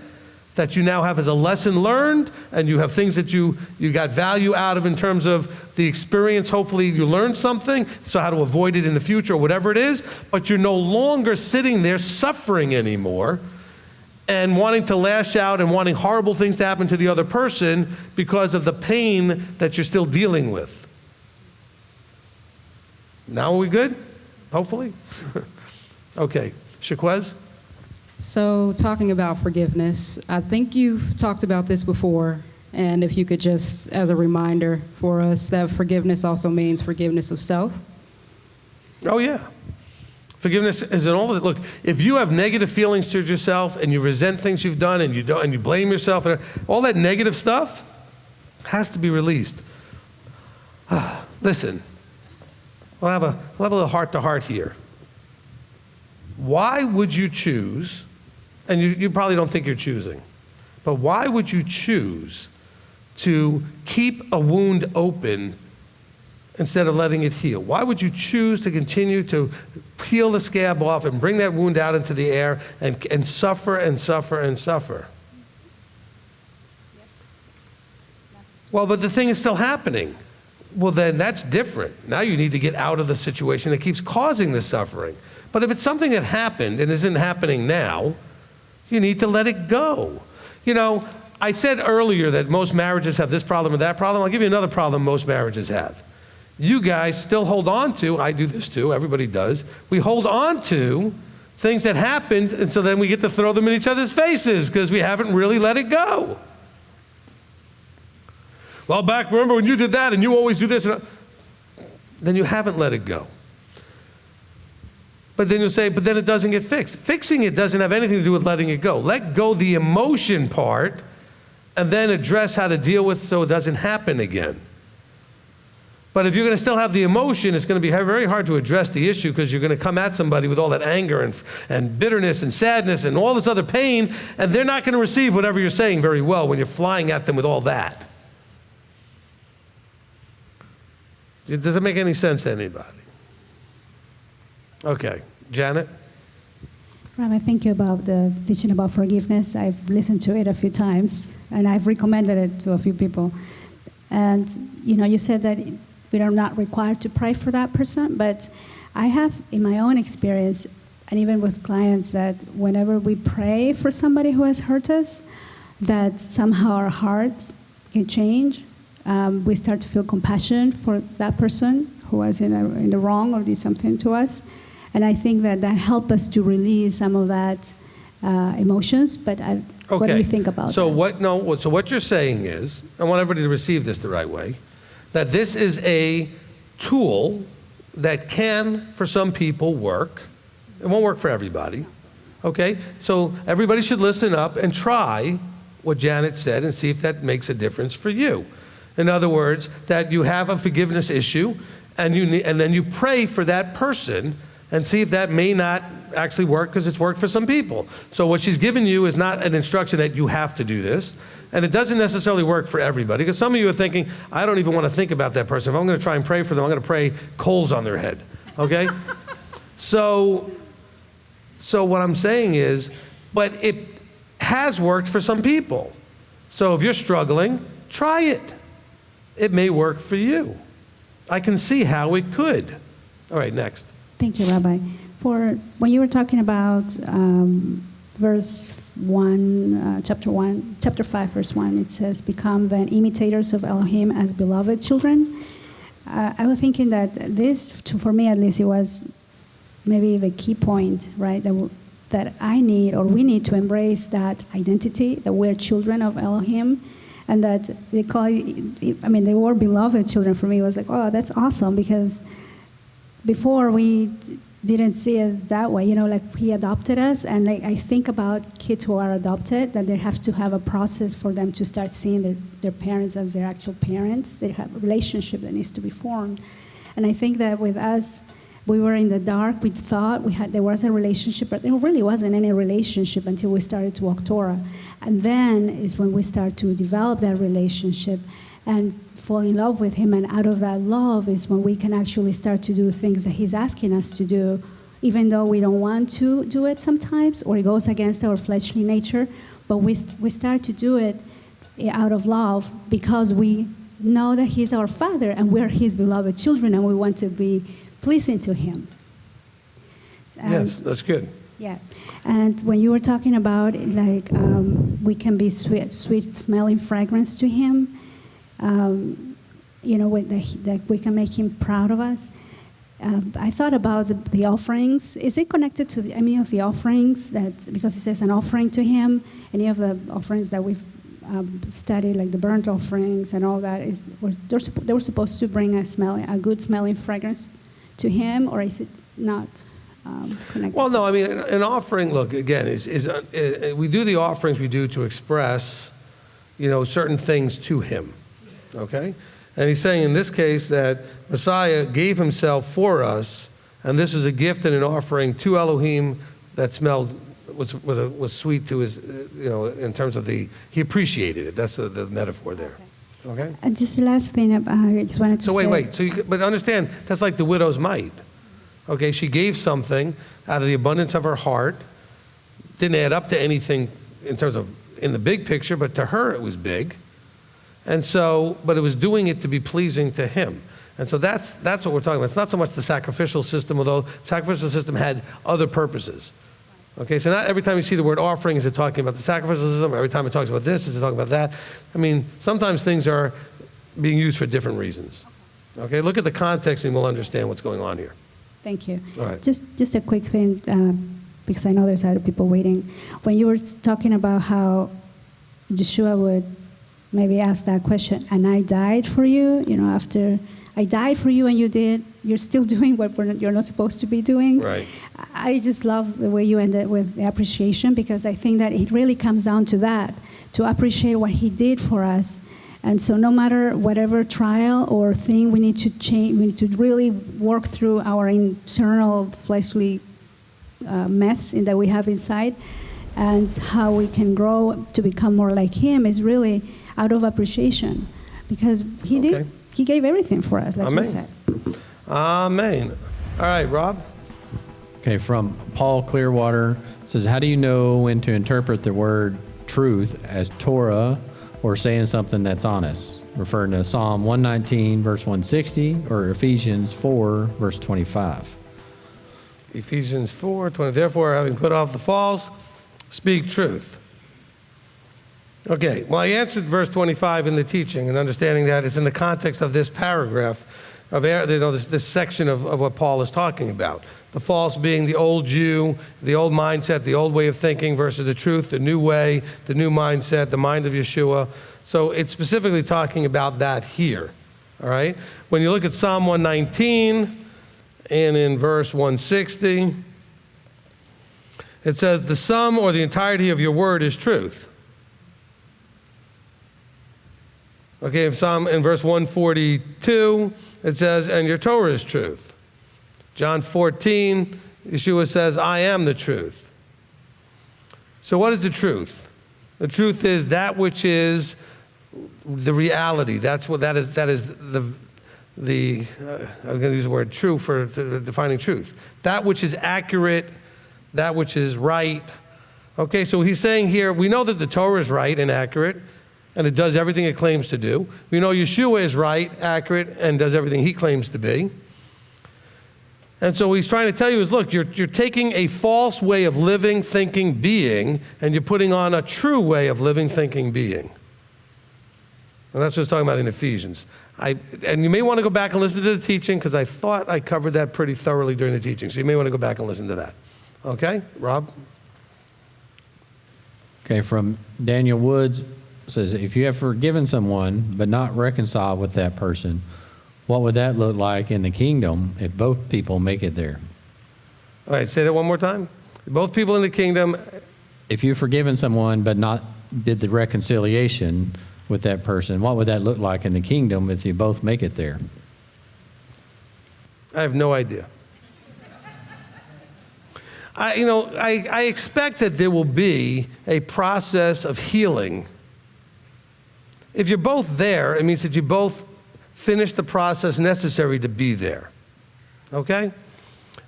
that you now have as a lesson learned, and you have things that you got value out of in terms of the experience. Hopefully you learned something, so how to avoid it in the future or whatever it is, but you're no longer sitting there suffering anymore and wanting to lash out and wanting horrible things to happen to the other person because of the pain that you're still dealing with. Now are we good? Hopefully. Okay, Shaquez? So talking about forgiveness, I think you've talked about this before, and if you could just, as a reminder for us, that forgiveness also means forgiveness of self. Oh yeah. Forgiveness is an all. Look, if you have negative feelings towards yourself and you resent things you've done and you blame yourself, and all that negative stuff has to be released. Listen, we'll have a little heart-to-heart here. Why would you choose, and you probably don't think you're choosing, but why would you choose to keep a wound open instead of letting it heal? Why would you choose to continue to peel the scab off and bring that wound out into the air and suffer and suffer and suffer? Well, but the thing is still happening. Well, then that's different. Now you need to get out of the situation that keeps causing the suffering. But if it's something that happened and isn't happening now, you need to let it go. I said earlier that most marriages have this problem or that problem. I'll give you another problem most marriages have. You guys still hold on to, I do this too, everybody does, we hold on to things that happened, and so then we get to throw them in each other's faces because we haven't really let it go. Well, remember when you did that and you always do this? Then you haven't let it go. But then you'll say, but then it doesn't get fixed. Fixing it doesn't have anything to do with letting it go. Let go the emotion part and then address how to deal with it so it doesn't happen again. But if you're going to still have the emotion, it's going to be very hard to address the issue because you're going to come at somebody with all that anger and bitterness and sadness and all this other pain, and they're not going to receive whatever you're saying very well when you're flying at them with all that. Does it make any sense to anybody? Okay. Janet? Rabbi, thank you about the teaching about forgiveness. I've listened to it a few times, and I've recommended it to a few people. And, you said that we are not required to pray for that person, but I have, in my own experience, and even with clients, that whenever we pray for somebody who has hurt us, that somehow our hearts can change. We start to feel compassion for that person who was in the wrong or did something to us. And I think that helps us to release some of that emotions. But what do you think about that? So what you're saying is, I want everybody to receive this the right way, that this is a tool that can, for some people, work. It won't work for everybody. Okay? So everybody should listen up and try what Janet said and see if that makes a difference for you. In other words, that you have a forgiveness issue and then you pray for that person and see if that may not actually work because it's worked for some people. So what she's given you is not an instruction that you have to do this. And it doesn't necessarily work for everybody, because some of you are thinking, I don't even want to think about that person. If I'm going to try and pray for them, I'm going to pray coals on their head, okay? So what I'm saying is, but it has worked for some people. So if you're struggling, try it. It may work for you. I can see how it could. All right, next. Thank you, Rabbi. When you were talking about verse 1, chapter 5, verse 1, it says, become then imitators of Elohim as beloved children. I was thinking that this, for me at least, it was maybe the key point, right? That I need, or we need to embrace that identity, that we're children of Elohim, and that they call it, they were beloved children. For me, it was like, oh, that's awesome, because before we didn't see it that way, like he adopted us, and like I think about kids who are adopted, that they have to have a process for them to start seeing their parents as their actual parents. They have a relationship that needs to be formed. And I think that with us, we were in the dark, we thought there was a relationship, but there really wasn't any relationship until we started to walk Torah. And then is when we start to develop that relationship and fall in love with him, and out of that love is when we can actually start to do things that he's asking us to do, even though we don't want to do it sometimes, or it goes against our fleshly nature, but we start to do it out of love because we know that he's our Father and we're his beloved children and we want to be pleasing to him. Yes, that's good. Yeah, and when you were talking about we can be sweet smelling fragrance to him, that we can make him proud of us. I thought about the offerings. Is it connected to any of the offerings because it says an offering to him? Any of the offerings that we've studied, like the burnt offerings and all that, they were supposed to bring a good smelling fragrance to him, or is it not connected? Well, no, an offering, look, again, we do the offerings we do to express, certain things to him, okay? And he's saying in this case that Messiah gave himself for us, and this is a gift and an offering to Elohim that was sweet to his, in terms of he appreciated it. That's the metaphor there. Okay? And just the last thing I just wanted to say. Wait. But understand, that's like the widow's mite. Okay, she gave something out of the abundance of her heart. Didn't add up to anything in terms of in the big picture, but to her it was big. And so, but it was doing it to be pleasing to him. And so that's what we're talking about. It's not so much the sacrificial system, although the sacrificial system had other purposes. Okay, so not every time you see the word offering is it talking about the sacrificial system. Every time it talks about this, is it talking about that. Sometimes things are being used for different reasons. Okay, look at the context and we'll understand what's going on here. Thank you. All right. Just a quick thing, because I know there's other people waiting. When you were talking about how Yeshua would maybe ask that question, and I died for you, after I died for you and you're still doing what you're not supposed to be doing. Right. I just love the way you ended with the appreciation, because I think that it really comes down to that, to appreciate what he did for us, And so no matter whatever trial or thing, we need to change, we need to really work through our internal fleshly mess that we have inside, and how we can grow to become more like him is really out of appreciation, because he gave everything for us, like Amen. you said. Amen. All right, Rob. Okay, from Paul Clearwater, says, how do you know when to interpret the word truth as Torah or saying something that's honest? Referring to Psalm 119, verse 160, or Ephesians 4, verse 25. Ephesians 4:20. Therefore, having put off the false, speak truth. Okay, well, I answered verse 25 in the teaching, and understanding that it's in the context of this paragraph, of this section of what Paul is talking about. The false being the old Jew, the old mindset, the old way of thinking, versus the truth, the new way, the new mindset, the mind of Yeshua. So it's specifically talking about that here, all right? When you look at Psalm 119, and in verse 160, it says, the sum or the entirety of your word is truth. Okay, in verse 142, it says, and your Torah is truth. John 14, Yeshua says, I am the truth. So what is the truth? The truth is that which is the reality. That's what that is I'm going to use the word true for defining truth. That which is accurate, that which is right. Okay, so he's saying here, we know that the Torah is right and accurate, and it does everything it claims to do. We know Yeshua is right, accurate, and does everything he claims to be. And so what he's trying to tell you is, look, you're taking a false way of living, thinking, being, and you're putting on a true way of living, thinking, being. And that's what he's talking about in Ephesians. And you may want to go back and listen to the teaching, because I thought I covered that pretty thoroughly during the teaching. So you may want to go back and listen to that. Okay, Rob? Okay, from Daniel Woods, says, if you have forgiven someone but not reconciled with that person, what would that look like in the kingdom if both people make it there? All right, say that one more time. Both people in the kingdom. If you've forgiven someone but not did the reconciliation with that person, what would that look like in the kingdom if you both make it there? I have no idea. I expect that there will be a process of healing. If you're both there, it means that you both finished the process necessary to be there. Okay?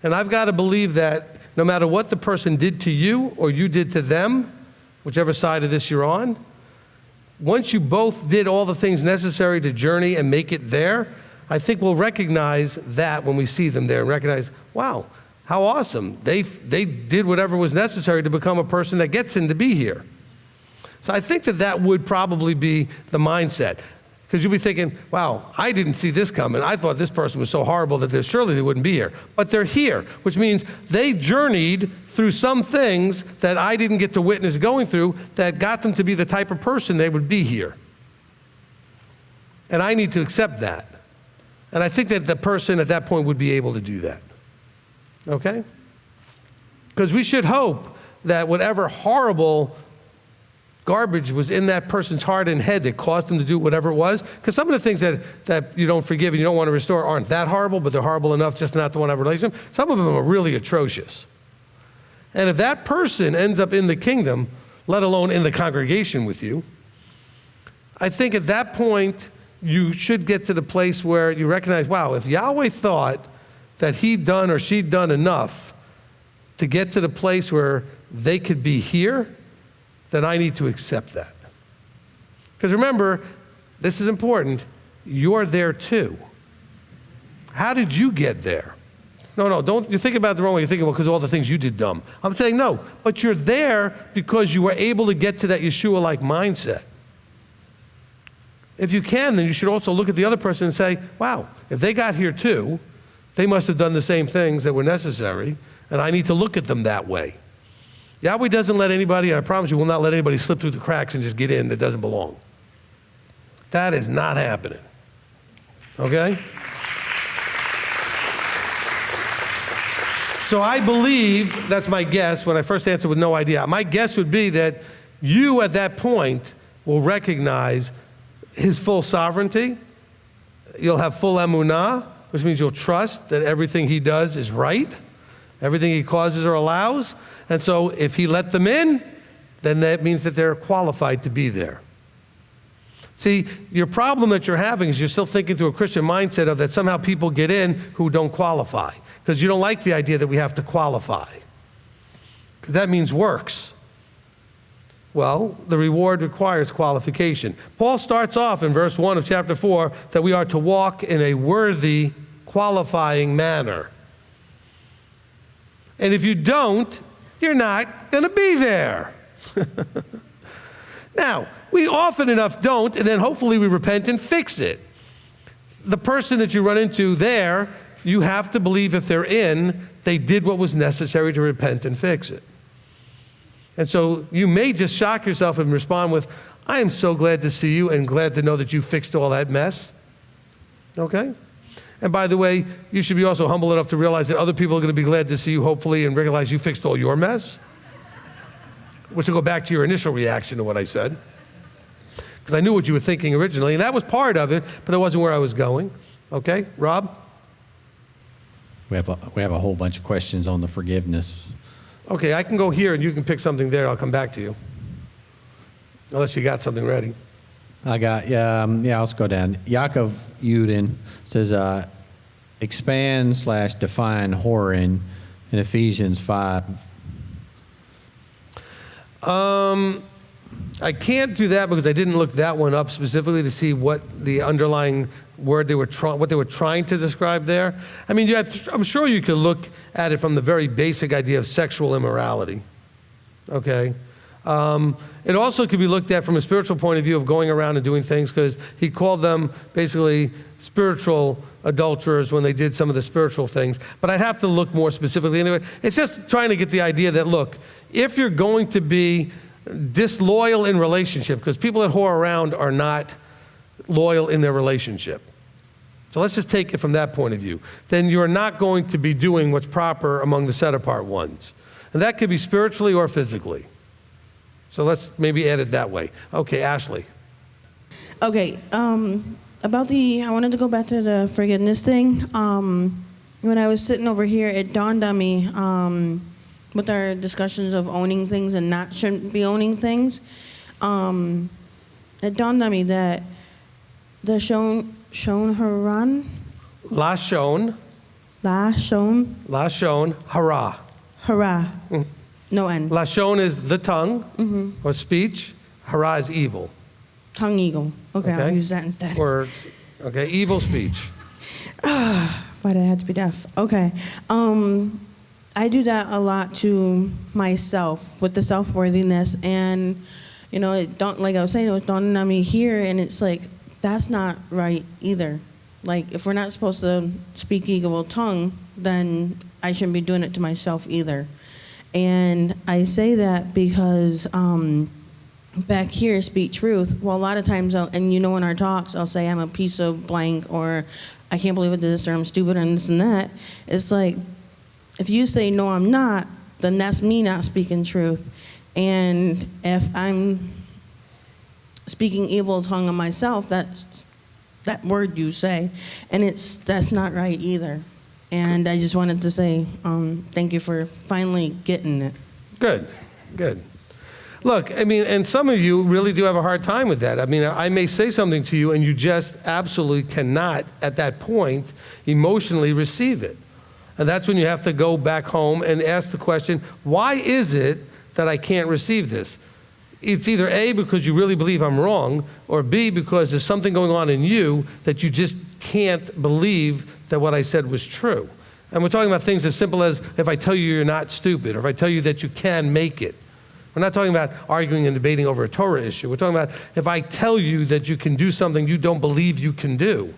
And I've got to believe that no matter what the person did to you or you did to them, whichever side of this you're on, once you both did all the things necessary to journey and make it there, I think we'll recognize that when we see them there and recognize, wow, how awesome. They did whatever was necessary to become a person that gets in to be here. So I think that would probably be the mindset. Because you'll be thinking, wow, I didn't see this coming. I thought this person was so horrible that surely they wouldn't be here. But they're here, which means they journeyed through some things that I didn't get to witness going through that got them to be the type of person they would be here. And I need to accept that. And I think that the person at that point would be able to do that. Okay? Because we should hope that whatever horrible garbage was in that person's heart and head that caused them to do whatever it was, because some of the things that you don't forgive and you don't want to restore aren't that horrible, but they're horrible enough just not to want to have a relationship. Some of them are really atrocious. And if that person ends up in the kingdom, let alone in the congregation with you, I think at that point you should get to the place where you recognize, wow, if Yahweh thought that he'd done or she'd done enough to get to the place where they could be here, then I need to accept that. Because remember, this is important, you're there too. How did you get there? No, don't you think about it the wrong way. You're thinking, well, because of all the things you did dumb. I'm saying no, but you're there because you were able to get to that Yeshua-like mindset. If you can, then you should also look at the other person and say, wow, if they got here too, they must have done the same things that were necessary, and I need to look at them that way. Yahweh doesn't let anybody, and I promise you, will not let anybody slip through the cracks and just get in that doesn't belong. That is not happening. Okay? So I believe, that's my guess, when I first answered with no idea, my guess would be that you at that point will recognize his full sovereignty. You'll have full emunah, which means you'll trust that everything he does is right, everything he causes or allows. And so if he let them in, then that means that they're qualified to be there. See, your problem that you're having is you're still thinking through a Christian mindset of that somehow people get in who don't qualify, because you don't like the idea that we have to qualify, because that means works. Well, the reward requires qualification. Paul starts off in verse 1 of chapter 4 that we are to walk in a worthy, qualifying manner. And if you don't, you're not going to be there. Now, we often enough don't, and then hopefully we repent and fix it. The person that you run into there, you have to believe if they're in, they did what was necessary to repent and fix it. And so you may just shock yourself and respond with, I am so glad to see you and glad to know that you fixed all that mess. Okay? And by the way, you should be also humble enough to realize that other people are going to be glad to see you, hopefully, and realize you fixed all your mess. Which will go back to your initial reaction to what I said. Because I knew what you were thinking originally, and that was part of it, but that wasn't where I was going. Okay? Rob? We have a whole bunch of questions on the forgiveness. Okay, I can go here and you can pick something there. I'll come back to you. Unless you got something ready. I got, let's go down. Yaakov Yudin says, expand/define whoring in Ephesians 5. I can't do that because I didn't look that one up specifically to see what the underlying word what they were trying to describe there. I mean, I'm sure you could look at it from the very basic idea of sexual immorality. Okay? It also could be looked at from a spiritual point of view of going around and doing things, because he called them basically spiritual adulterers when they did some of the spiritual things. But I'd have to look more specifically anyway. It's just trying to get the idea that, look, if you're going to be disloyal in relationship, because people that whore around are not loyal in their relationship. So let's just take it from that point of view. Then you're not going to be doing what's proper among the set-apart ones. And that could be spiritually or physically. So let's maybe add it that way. Okay, Ashley. Okay, I wanted to go back to the forgiveness thing. When I was sitting over here, it dawned on me, with our discussions of owning things and not shouldn't be owning things, it dawned on me that the Lashon, Hara. Hara, no N. Lashon is the tongue or speech. Hara is evil. Tongue eagle. Okay, I'll use that instead. Or, okay, evil speech. Why did I have to be deaf? Okay. I do that a lot to myself with the self-worthiness, and like I was saying, it was dawning on me here, and it's like, that's not right either. Like, if we're not supposed to speak evil tongue, then I shouldn't be doing it to myself either. And I say that because back here, speak truth. Well, a lot of times, in our talks, I'll say I'm a piece of blank, or I can't believe I did this, or I'm stupid, and this and that. It's like, if you say, no, I'm not, then that's me not speaking truth. And if I'm speaking evil tongue on myself, that's that word you say, and that's not right either. And I just wanted to say thank you for finally getting it. Good. Look, I mean, and some of you really do have a hard time with that. I mean, I may say something to you and you just absolutely cannot, at that point, emotionally receive it. And that's when you have to go back home and ask the question, why is it that I can't receive this? It's either A, because you really believe I'm wrong, or B, because there's something going on in you that you just can't believe that what I said was true. And we're talking about things as simple as if I tell you you're not stupid, or if I tell you that you can make it. We're not talking about arguing and debating over a Torah issue. We're talking about if I tell you that you can do something you don't believe you can do.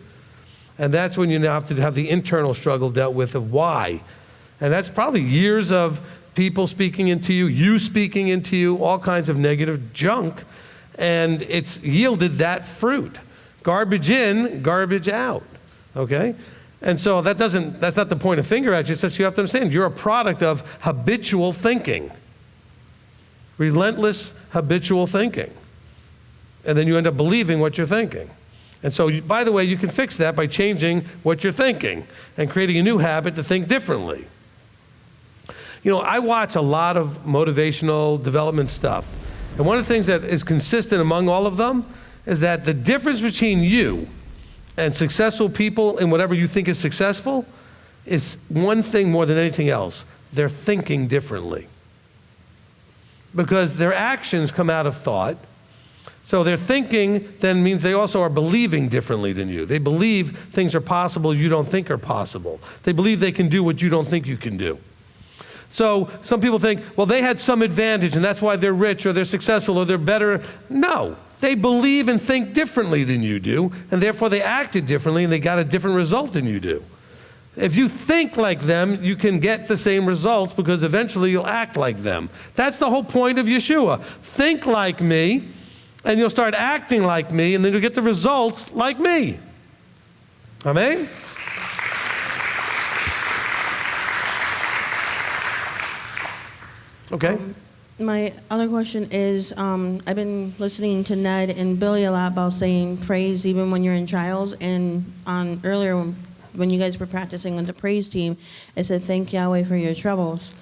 And that's when you now have to have the internal struggle dealt with of why. And that's probably years of people speaking into you, you speaking into you, all kinds of negative junk. And it's yielded that fruit. Garbage in, garbage out. Okay? And so that's not the point of finger at you. It's just you have to understand you're a product of habitual thinking. Relentless habitual thinking. And then you end up believing what you're thinking. And so, by the way, you can fix that by changing what you're thinking and creating a new habit to think differently. You know, I watch a lot of motivational development stuff. And one of the things that is consistent among all of them is that the difference between you and successful people in whatever you think is successful is one thing more than anything else. They're thinking differently. Because their actions come out of thought. So their thinking then means they also are believing differently than you. They believe things are possible you don't think are possible. They believe they can do what you don't think you can do. So some people think, well, they had some advantage and that's why they're rich or they're successful or they're better. No, they believe and think differently than you do, and therefore they acted differently and they got a different result than you do. If you think like them, you can get the same results because eventually you'll act like them. That's the whole point of Yeshua. Think like me, and you'll start acting like me, and then you'll get the results like me. Amen? Okay. My other question is, I've been listening to Ned and Billy a lot about saying praise even when you're in trials, and earlier when you guys were practicing with the praise team, it said, thank Yahweh for your troubles.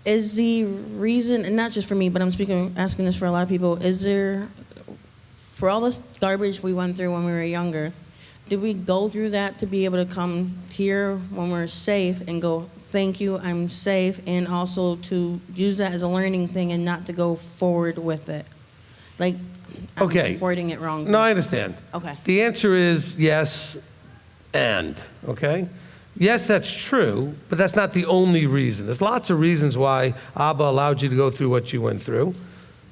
Is the reason, and not just for me, but I'm asking this for a lot of people, is there, for all this garbage we went through when we were younger, did we go through that to be able to come here when we're safe and go, thank you, I'm safe, and also to use that as a learning thing and not to go forward with it? Like, Okay. I'm wording it wrong. No, I understand. Okay. The answer is yes and, okay? Yes, that's true, but that's not the only reason. There's lots of reasons why Abba allowed you to go through what you went through.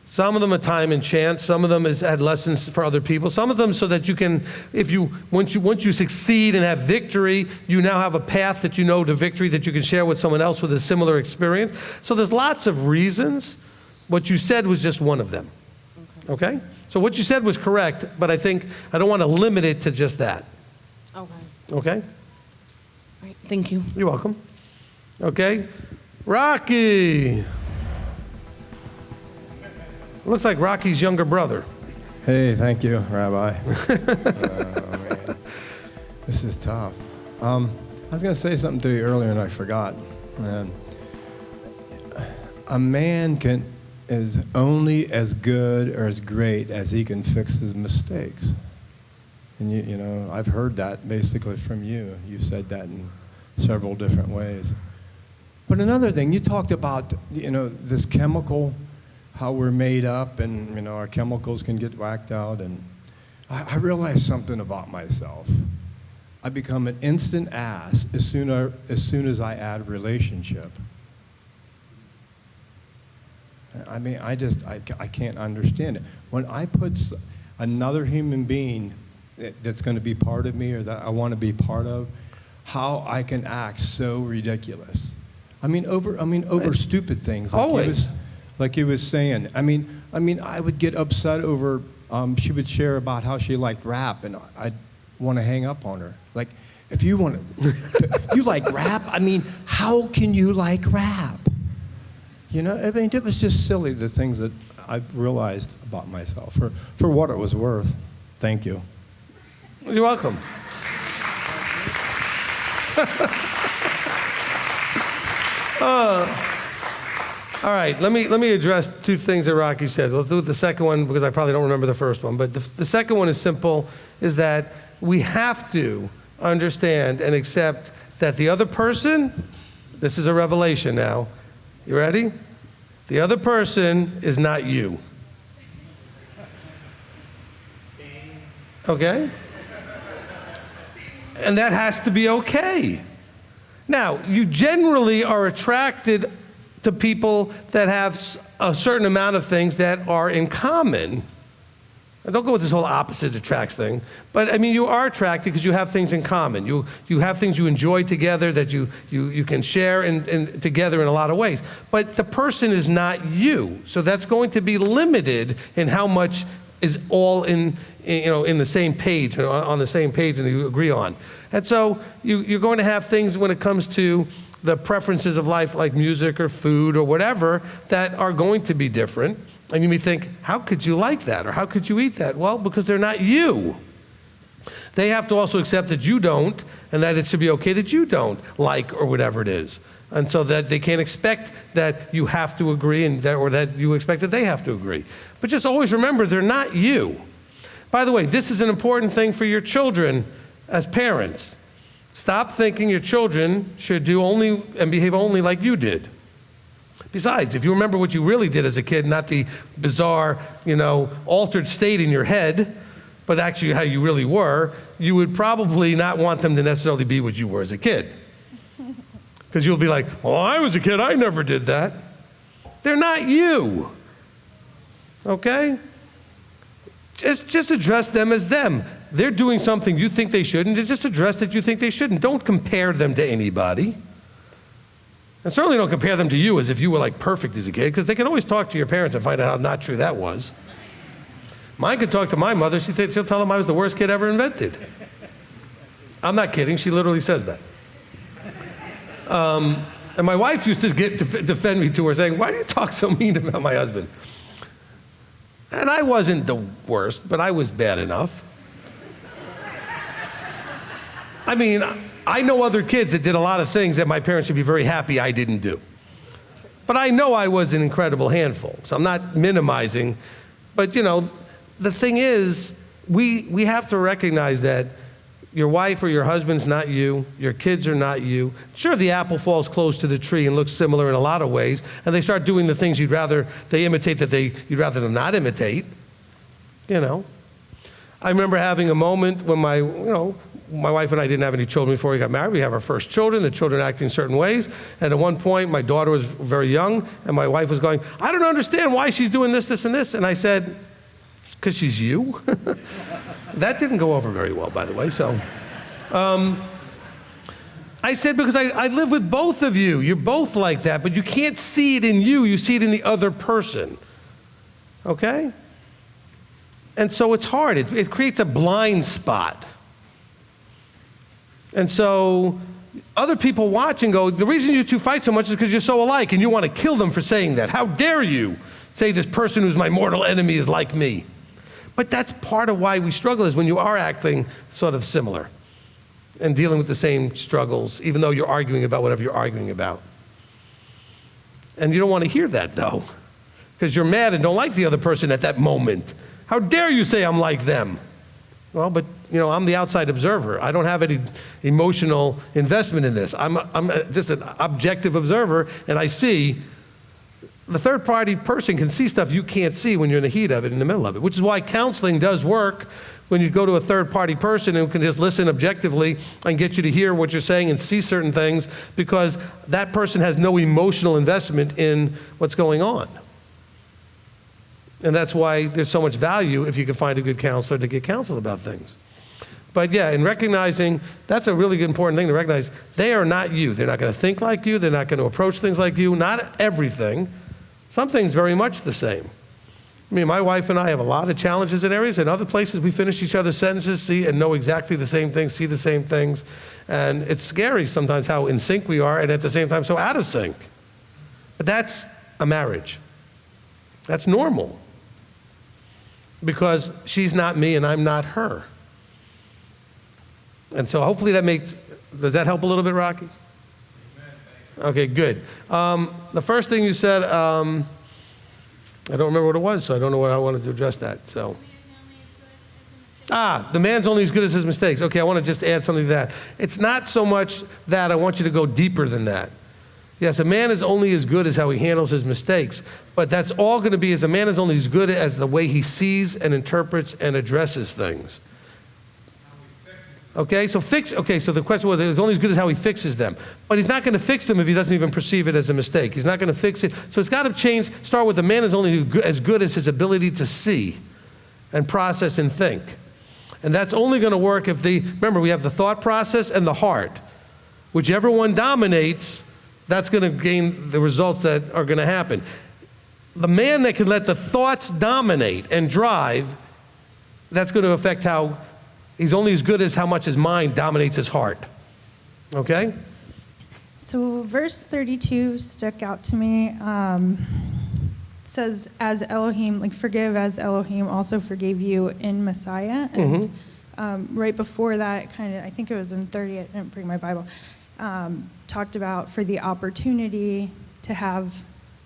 Some of them are time and chance. Some of them had lessons for other people. Some of them so that you can, once you succeed and have victory, you now have a path that you know to victory that you can share with someone else with a similar experience. So there's lots of reasons. What you said was just one of them. Okay? So what you said was correct, but I don't want to limit it to just that. Okay. Okay? All right. Thank you. You're welcome. Okay? Rocky. Looks like Rocky's younger brother. Hey, thank you, Rabbi. Man. This is tough. I was going to say something to you earlier and I forgot. A man is only as good or as great as he can fix his mistakes. And you know, I've heard that basically from you. You said that in several different ways. But another thing, you talked about, this chemical, how we're made up, and our chemicals can get whacked out. And I realized something about myself. I become an instant ass as soon as I add relationship. I mean, I can't understand it. When I put another human being that's going to be part of me or that I want to be part of, how I can act so ridiculous. Over stupid things. Like he was saying. I mean, I would get upset over, she would share about how she liked rap, and I'd want to hang up on her. Like, if you want to, you like rap? I mean, how can you like rap? It was just silly, the things that I've realized about myself, for what it was worth. Thank you. You're welcome. All right, let me address two things that Rocky says. Let's do the second one because I probably don't remember the first one. But the second one is simple, is that we have to understand and accept that the other person, this is a revelation now. You ready? The other person is not you. Okay? And that has to be okay. Now, you generally are attracted to people that have a certain amount of things that are in common. And don't go with this whole opposite attracts thing. But, you are attracted because you have things in common. You have things you enjoy together that you can share and together in a lot of ways. But the person is not you. So that's going to be limited in how much is all in the same page, on the same page and you agree on. And so you're going to have things when it comes to the preferences of life, like music or food or whatever, that are going to be different. And you may think, how could you like that? Or how could you eat that? Well, because they're not you. They have to also accept that you don't, and that it should be okay that you don't like or whatever it is. And so that they can't expect that you have to agree or that you expect that they have to agree. But just always remember, they're not you. By the way, this is an important thing for your children as parents. Stop thinking your children should do only and behave only like you did. Besides, if you remember what you really did as a kid, not the bizarre, altered state in your head, but actually how you really were, you would probably not want them to necessarily be what you were as a kid. Because you'll be like, well, I was a kid, I never did that. They're not you. Okay? Just address them as them. They're doing something you think they shouldn't, just address that you think they shouldn't. Don't compare them to anybody. And certainly don't compare them to you as if you were like perfect as a kid, because they can always talk to your parents and find out how not true that was. Mine could talk to my mother. She'll tell them I was the worst kid ever invented. I'm not kidding. She literally says that. And my wife used to defend me to her, saying, why do you talk so mean about my husband? And I wasn't the worst, but I was bad enough. I mean, I know other kids that did a lot of things that my parents should be very happy I didn't do. But I know I was an incredible handful, so I'm not minimizing. But, the thing is, we have to recognize that your wife or your husband's not you, your kids are not you. Sure, the apple falls close to the tree and looks similar in a lot of ways, and they start doing the things they imitate that you'd rather them not imitate, I remember having a moment when my wife and I didn't have any children before we got married. We have our first children, the children acting certain ways. And at one point, my daughter was very young, and my wife was going, I don't understand why she's doing this, this, and this. And I said, because she's you. That didn't go over very well, by the way. So I said, because I live with both of you. You're both like that, but you can't see it in you. You see it in the other person. Okay? And so it's hard. It creates a blind spot. And so other people watch and go, the reason you two fight so much is because you're so alike, and you want to kill them for saying that. How dare you say this person who's my mortal enemy is like me? But that's part of why we struggle, is when you are acting sort of similar and dealing with the same struggles, even though you're arguing about whatever you're arguing about. And you don't want to hear that, though, because you're mad and don't like the other person at that moment. How dare you say I'm like them? Well, but, I'm the outside observer. I don't have any emotional investment in this. I'm just an objective observer, and I see. The third-party person can see stuff you can't see when you're in the heat of it, in the middle of it, which is why counseling does work when you go to a third-party person who can just listen objectively and get you to hear what you're saying and see certain things, because that person has no emotional investment in what's going on. And that's why there's so much value if you can find a good counselor to get counseled about things. But yeah, in recognizing, that's a really important thing to recognize, they are not you. They're not going to think like you. They're not going to approach things like you. Not everything. Some things very much the same. I mean, my wife and I have a lot of challenges in areas. In other places, we finish each other's sentences, see and know exactly the same things, see the same things. And it's scary sometimes how in sync we are, and at the same time so out of sync. But that's a marriage. That's normal. Because she's not me and I'm not her. And so hopefully does that help a little bit, Rocky? Okay, good. The first thing you said, I don't remember what it was, so I don't know what I wanted to address that. So, the man's only as good as his mistakes. Okay, I want to just add something to that. It's not so much that. I want you to go deeper than that. Yes, a man is only as good as how he handles his mistakes, but that's all going to be, as a man is only as good as the way he sees and interprets and addresses things. Okay, so the question was, it's only as good as how he fixes them. But he's not going to fix them if he doesn't even perceive it as a mistake. He's not going to fix it. So it's got to start with the man is only as good as his ability to see and process and think. And that's only going to work if remember, we have the thought process and the heart. Whichever one dominates, that's going to gain the results that are going to happen. The man that can let the thoughts dominate and drive, that's going to affect how he's only as good as how much his mind dominates his heart. Okay? So verse 32 stuck out to me. says, as Elohim, like forgive as Elohim also forgave you in Messiah. And right before that, kind of, I think it was in 30, I didn't bring my Bible, talked about for the opportunity to have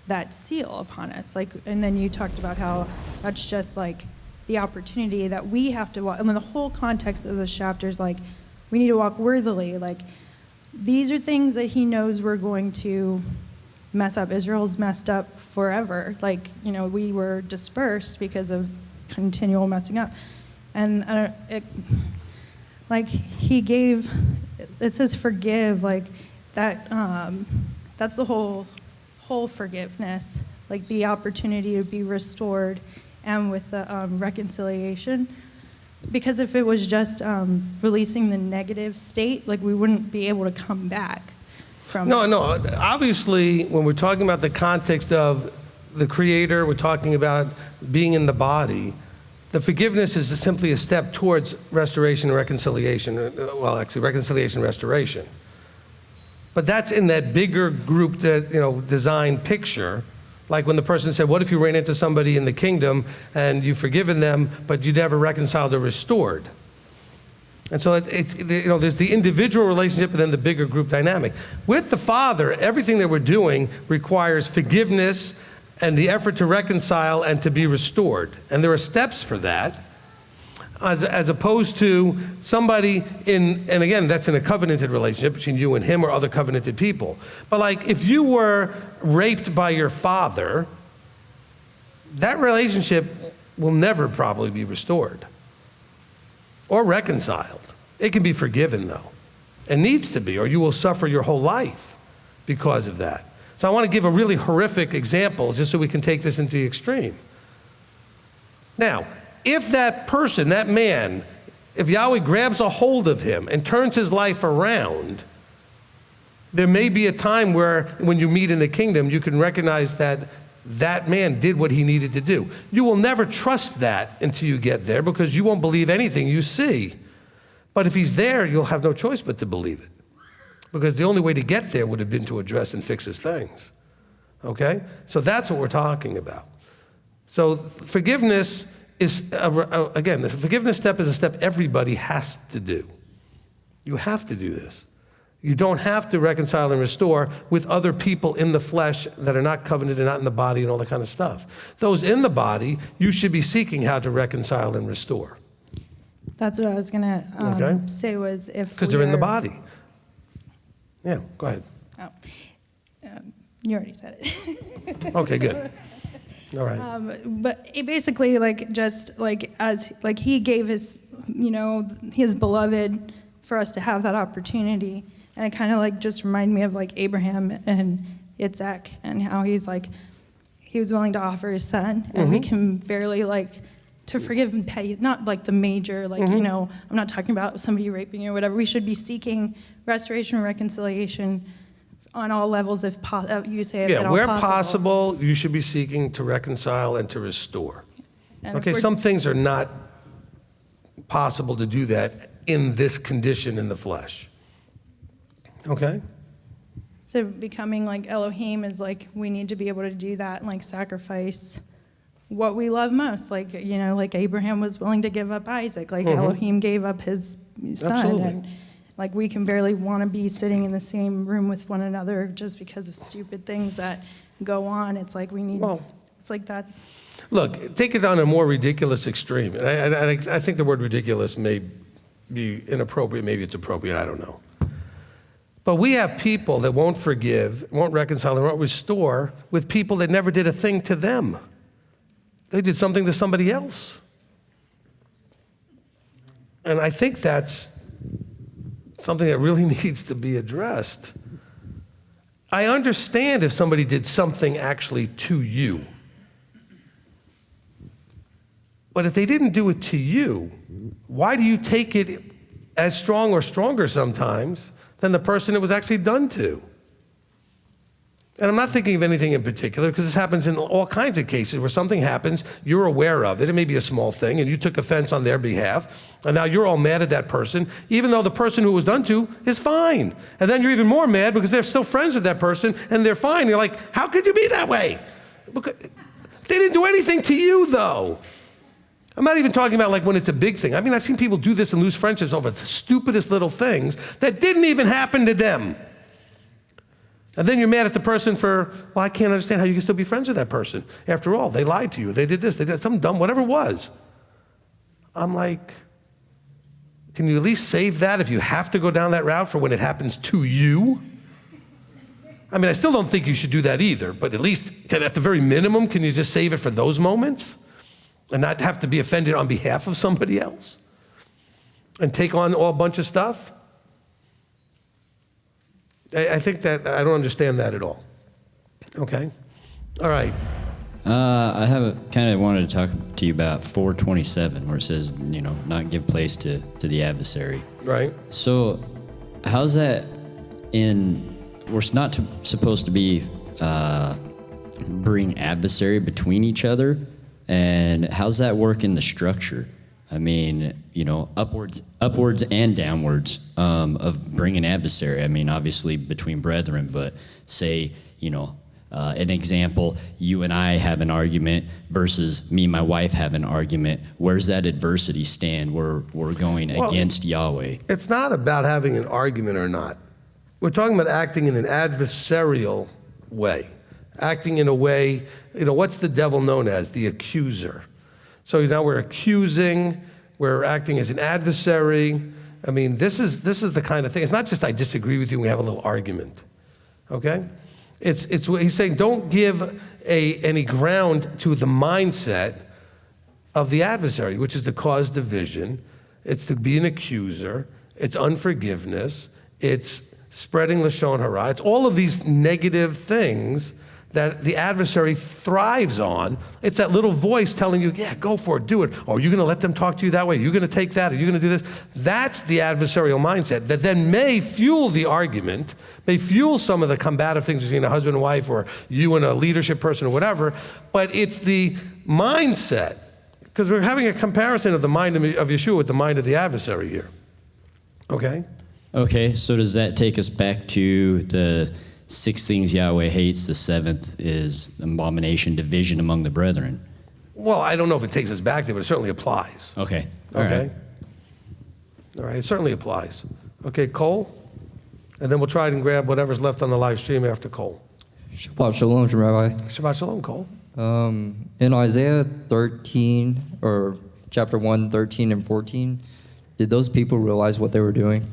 that seal upon us. Like, and then you talked about how that's just like the opportunity that we have to walk. I mean, the whole context of those chapters, like, we need to walk worthily. Like, these are things that he knows we're going to mess up. Israel's messed up forever. Like, you know, we were dispersed because of continual messing up. And like, he gave, it says forgive, like, that, that's the whole forgiveness, like the opportunity to be restored, and with the reconciliation. Because if it was just releasing the negative state, like, we wouldn't be able to come back from No. Obviously, when we're talking about the context of the Creator, we're talking about being in the body. The forgiveness is simply a step towards restoration and reconciliation. Well, actually, reconciliation and restoration. But that's in that bigger group, that, you know, design picture. Like when the person said, what if you ran into somebody in the kingdom and you've forgiven them, but you never reconciled or restored? And so it's, you know, there's the individual relationship and then the bigger group dynamic. With the Father, everything that we're doing requires forgiveness and the effort to reconcile and to be restored. And there are steps for that, as opposed to somebody in, and again, that's in a covenanted relationship between you and him or other covenanted people. But like, if you were raped by your father, that relationship will never probably be restored or reconciled. It can be forgiven though, and needs to be, or you will suffer your whole life because of that. So I want to give a really horrific example just so we can take this into the extreme. Now, if that person, that man, if Yahweh grabs a hold of him and turns his life around, there may be a time where when you meet in the kingdom, you can recognize that that man did what he needed to do. You will never trust that until you get there, because you won't believe anything you see. But if he's there, you'll have no choice but to believe it, because the only way to get there would have been to address and fix his things. Okay? So that's what we're talking about. So forgiveness is, again, the forgiveness step is a step everybody has to do. You have to do this. You don't have to reconcile and restore with other people in the flesh that are not covenanted and not in the body and all that kind of stuff. Those in the body, you should be seeking how to reconcile and restore. That's what I was going to say, was if because they're in the body. Yeah, go ahead. Oh, you already said it. Okay, good. All right. But it basically, like, just like as like he gave his, you know, his beloved for us to have that opportunity, and it kind of like just reminded me of like Abraham and Isaac, and how he's like, he was willing to offer his son, and we can barely like to forgive and pay, not like the major, like, you know, I'm not talking about somebody raping you or whatever. We should be seeking restoration and reconciliation on all levels, if you say if at all where possible, you should be seeking to reconcile and to restore. And okay, some things are not possible to do that in this condition in the flesh. Okay? So becoming like Elohim is like, we need to be able to do that and like sacrifice what we love most. Like, you know, like Abraham was willing to give up Isaac, like Elohim gave up his son. Absolutely. And like, we can barely want to be sitting in the same room with one another just because of stupid things that go on. It's like we need, it's like that. Look, take it on a more ridiculous extreme. And I think the word ridiculous may be inappropriate, maybe it's appropriate, I don't know. But we have people that won't forgive, won't reconcile, and won't restore with people that never did a thing to them. They did something to somebody else. And I think that's something that really needs to be addressed. I understand if somebody did something actually to you. But if they didn't do it to you, why do you take it as strong or stronger sometimes than the person it was actually done to? And I'm not thinking of anything in particular, because this happens in all kinds of cases where something happens, you're aware of it, it may be a small thing, and you took offense on their behalf, and now you're all mad at that person, even though the person who was done to is fine. And then you're even more mad because they're still friends with that person, and they're fine. You're like, how could you be that way? They didn't do anything to you, though. I'm not even talking about like when it's a big thing. I mean, I've seen people do this and lose friendships over the stupidest little things that didn't even happen to them. And then you're mad at the person for, well, I can't understand how you can still be friends with that person. After all, they lied to you. They did this. They did something dumb, whatever it was. I'm like, can you at least save that if you have to go down that route for when it happens to you? I mean, I still don't think you should do that either, but at least at the very minimum, can you just save it for those moments and not have to be offended on behalf of somebody else and take on a bunch of stuff? I think that I don't understand that at all. Okay? All right. I kind of wanted to talk to you about 4:27, where it says, not give place to the adversary. Right. So, how's that we're not supposed to be bring adversary between each other, and how's that work in the structure? I mean, upwards and downwards of bringing adversary. I mean, obviously between brethren, but say, an example, you and I have an argument versus me and my wife have an argument. Where's that adversity stand? We're going against Yahweh. It's not about having an argument or not. We're talking about acting in an adversarial way. Acting in a way, what's the devil known as? The accuser. So now we're accusing, we're acting as an adversary. I mean, this is the kind of thing. It's not just I disagree with you and we have a little argument, okay? It's what he's saying, don't give any ground to the mindset of the adversary, which is to cause division. It's to be an accuser. It's unforgiveness. It's spreading Lashon Hara. It's all of these negative things that the adversary thrives on. It's that little voice telling you, yeah, go for it, do it. Or you're going to let them talk to you that way. You're going to take that. Or you're going to do this. That's the adversarial mindset that then may fuel the argument, may fuel some of the combative things between a husband and wife or you and a leadership person or whatever. But it's the mindset, because we're having a comparison of the mind of Yeshua with the mind of the adversary here. Okay? Okay, so does that take us back to the 6 things Yahweh hates? The 7th is abomination, division among the brethren. Well, I don't know if it takes us back there, but it certainly applies. Okay. All right. It certainly applies. Okay, Cole? And then we'll try and grab whatever's left on the live stream after Cole. Shabbat Shalom, Rabbi. Shabbat Shalom, Cole. In Isaiah 13, or chapter 1, 13 and 14, did those people realize what they were doing?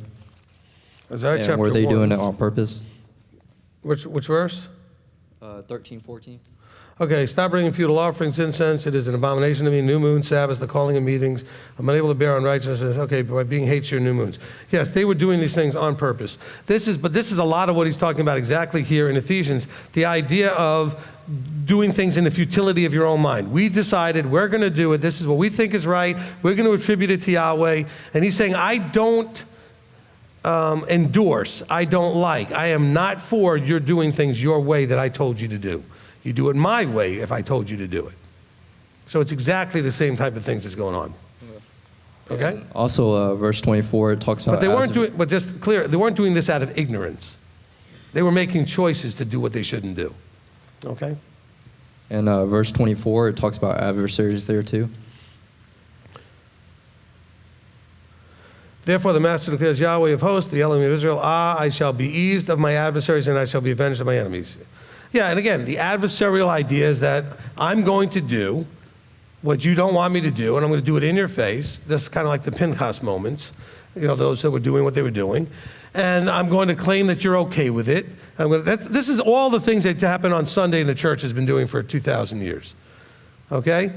Isaiah and were they 1. doing it on purpose? Which verse? 13, 14. Okay, stop bringing feudal offerings, incense. It is an abomination to me. New moon, Sabbath, the calling of meetings. I'm unable to bear unrighteousness. Okay, by being hates your new moons. Yes, they were doing these things on purpose. This is a lot of what he's talking about exactly here in Ephesians. The idea of doing things in the futility of your own mind. We decided we're going to do it. This is what we think is right. We're going to attribute it to Yahweh. And he's saying, I don't endorse. I don't like. I am not for you're doing things your way that I told you to do. You do it my way if I told you to do it. So it's exactly the same type of things that's going on. Okay? And also, verse 24, it talks about... But they weren't doing, but just clear, they weren't doing this out of ignorance. They were making choices to do what they shouldn't do. Okay? And verse 24, it talks about adversaries there too. Therefore the Master declares, Yahweh of hosts, the Elohim of Israel, I shall be eased of my adversaries and I shall be avenged of my enemies. Yeah, and again, the adversarial idea is that I'm going to do what you don't want me to do, and I'm going to do it in your face. This is kind of like the Pinchas moments, those that were doing what they were doing. And I'm going to claim that you're okay with it. This is all the things that happen on Sunday and the church has been doing for 2,000 years. Okay?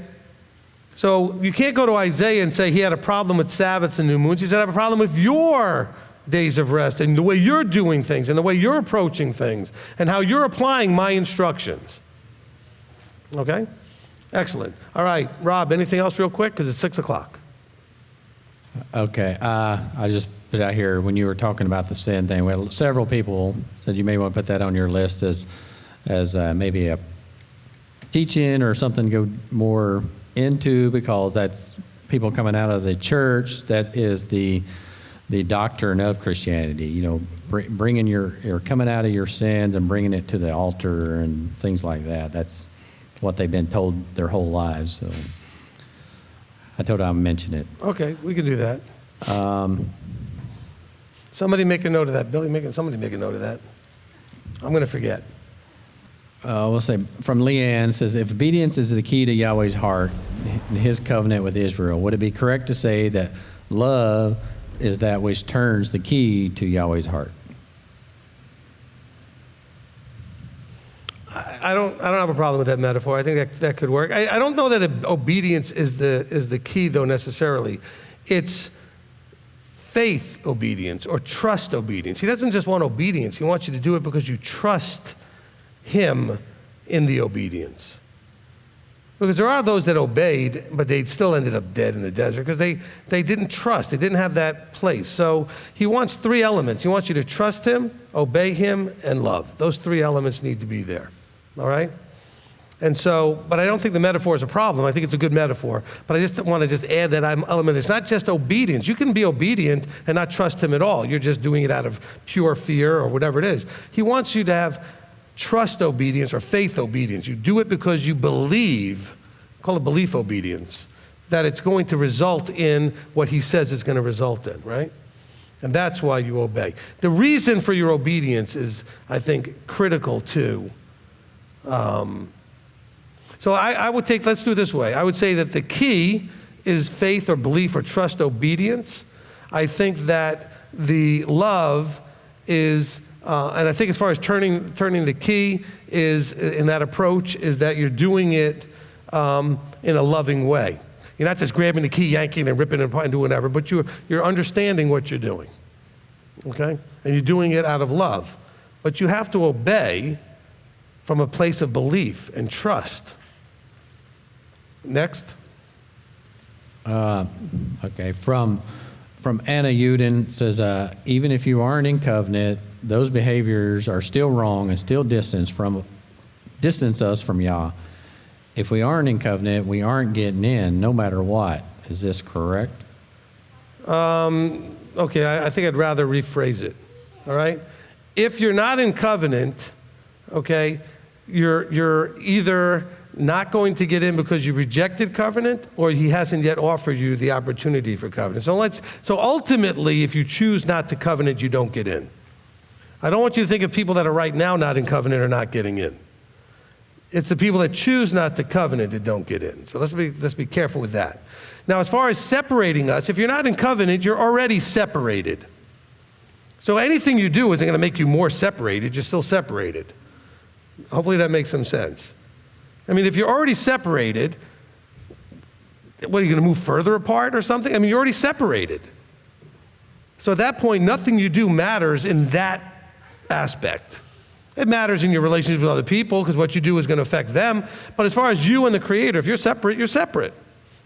So you can't go to Isaiah and say he had a problem with Sabbaths and new moons. He said, I have a problem with your days of rest and the way you're doing things and the way you're approaching things and how you're applying my instructions. Okay? Excellent. All right, Rob, anything else real quick? Because it's 6 o'clock. Okay. I just put out here when you were talking about the sin thing, well, several people said you may want to put that on your list as maybe a teaching or something to go more into, because that's people coming out of the church. That is the doctrine of Christianity, bringing you're coming out of your sins and bringing it to the altar and things like that. That's what they've been told their whole lives. So I told him I'd mention it. Okay, we can do that. Somebody make a note of that. Somebody make a note of that. I'm going to forget. We'll say from Leanne says, if obedience is the key to Yahweh's heart and his covenant with Israel, would it be correct to say that love is that which turns the key to Yahweh's heart? I don't have a problem with that metaphor. I think that could work. I don't know that obedience is the key, though, necessarily. It's faith obedience or trust obedience. He doesn't just want obedience. He wants you to do it because you trust him in the obedience. Because there are those that obeyed, but they still ended up dead in the desert because they didn't trust. They didn't have that place. So he wants three elements. He wants you to trust him, obey him, and love. Those three elements need to be there. All right? And so, but I don't think the metaphor is a problem. I think it's a good metaphor. But I just want to add that element. It's not just obedience. You can be obedient and not trust him at all. You're just doing it out of pure fear or whatever it is. He wants you to have trust obedience or faith obedience. You do it because you believe, call it belief obedience, that it's going to result in what he says it's going to result in, right? And that's why you obey. The reason for your obedience is, I think, critical too. So I would take, let's do it this way. I would say that the key is faith or belief or trust obedience. I think that the love is, and I think as far as turning the key is, in that approach, is that you're doing it in a loving way. You're not just grabbing the key, yanking and ripping and doing whatever, but you're understanding what you're doing, okay? And you're doing it out of love. But you have to obey from a place of belief and trust. Next. Okay, from Anna Uden says, even if you aren't in covenant, those behaviors are still wrong and still distance us from Yah. If we aren't in covenant, we aren't getting in no matter what. Is this correct? Okay, I think I'd rather rephrase it, all right? If you're not in covenant, okay, you're either not going to get in because you rejected covenant, or he hasn't yet offered you the opportunity for covenant. So ultimately, if you choose not to covenant, you don't get in. I don't want you to think of people that are right now not in covenant or not getting in. It's the people that choose not to covenant that don't get in. So let's be careful with that. Now, as far as separating us, if you're not in covenant, you're already separated. So anything you do isn't going to make you more separated. You're still separated. Hopefully that makes some sense. I mean, if you're already separated, what, are you going to move further apart or something? I mean, you're already separated. So at that point, nothing you do matters in that aspect. It matters in your relationships with other people because what you do is going to affect them. But as far as you and the Creator, if you're separate, you're separate.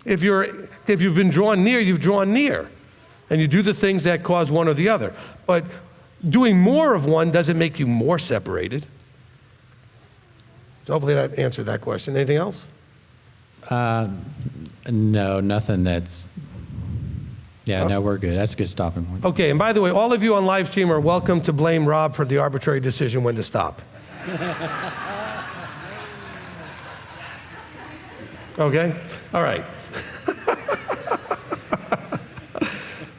If you've been drawn near, you've drawn near. And you do the things that cause one or the other. But doing more of one doesn't make you more separated. So hopefully that answered that question. Anything else? No, nothing that's... Yeah, no, we're good. That's a good stopping point. Okay, and by the way, all of you on live stream are welcome to blame Rob for the arbitrary decision when to stop. Okay? All right.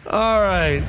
All right.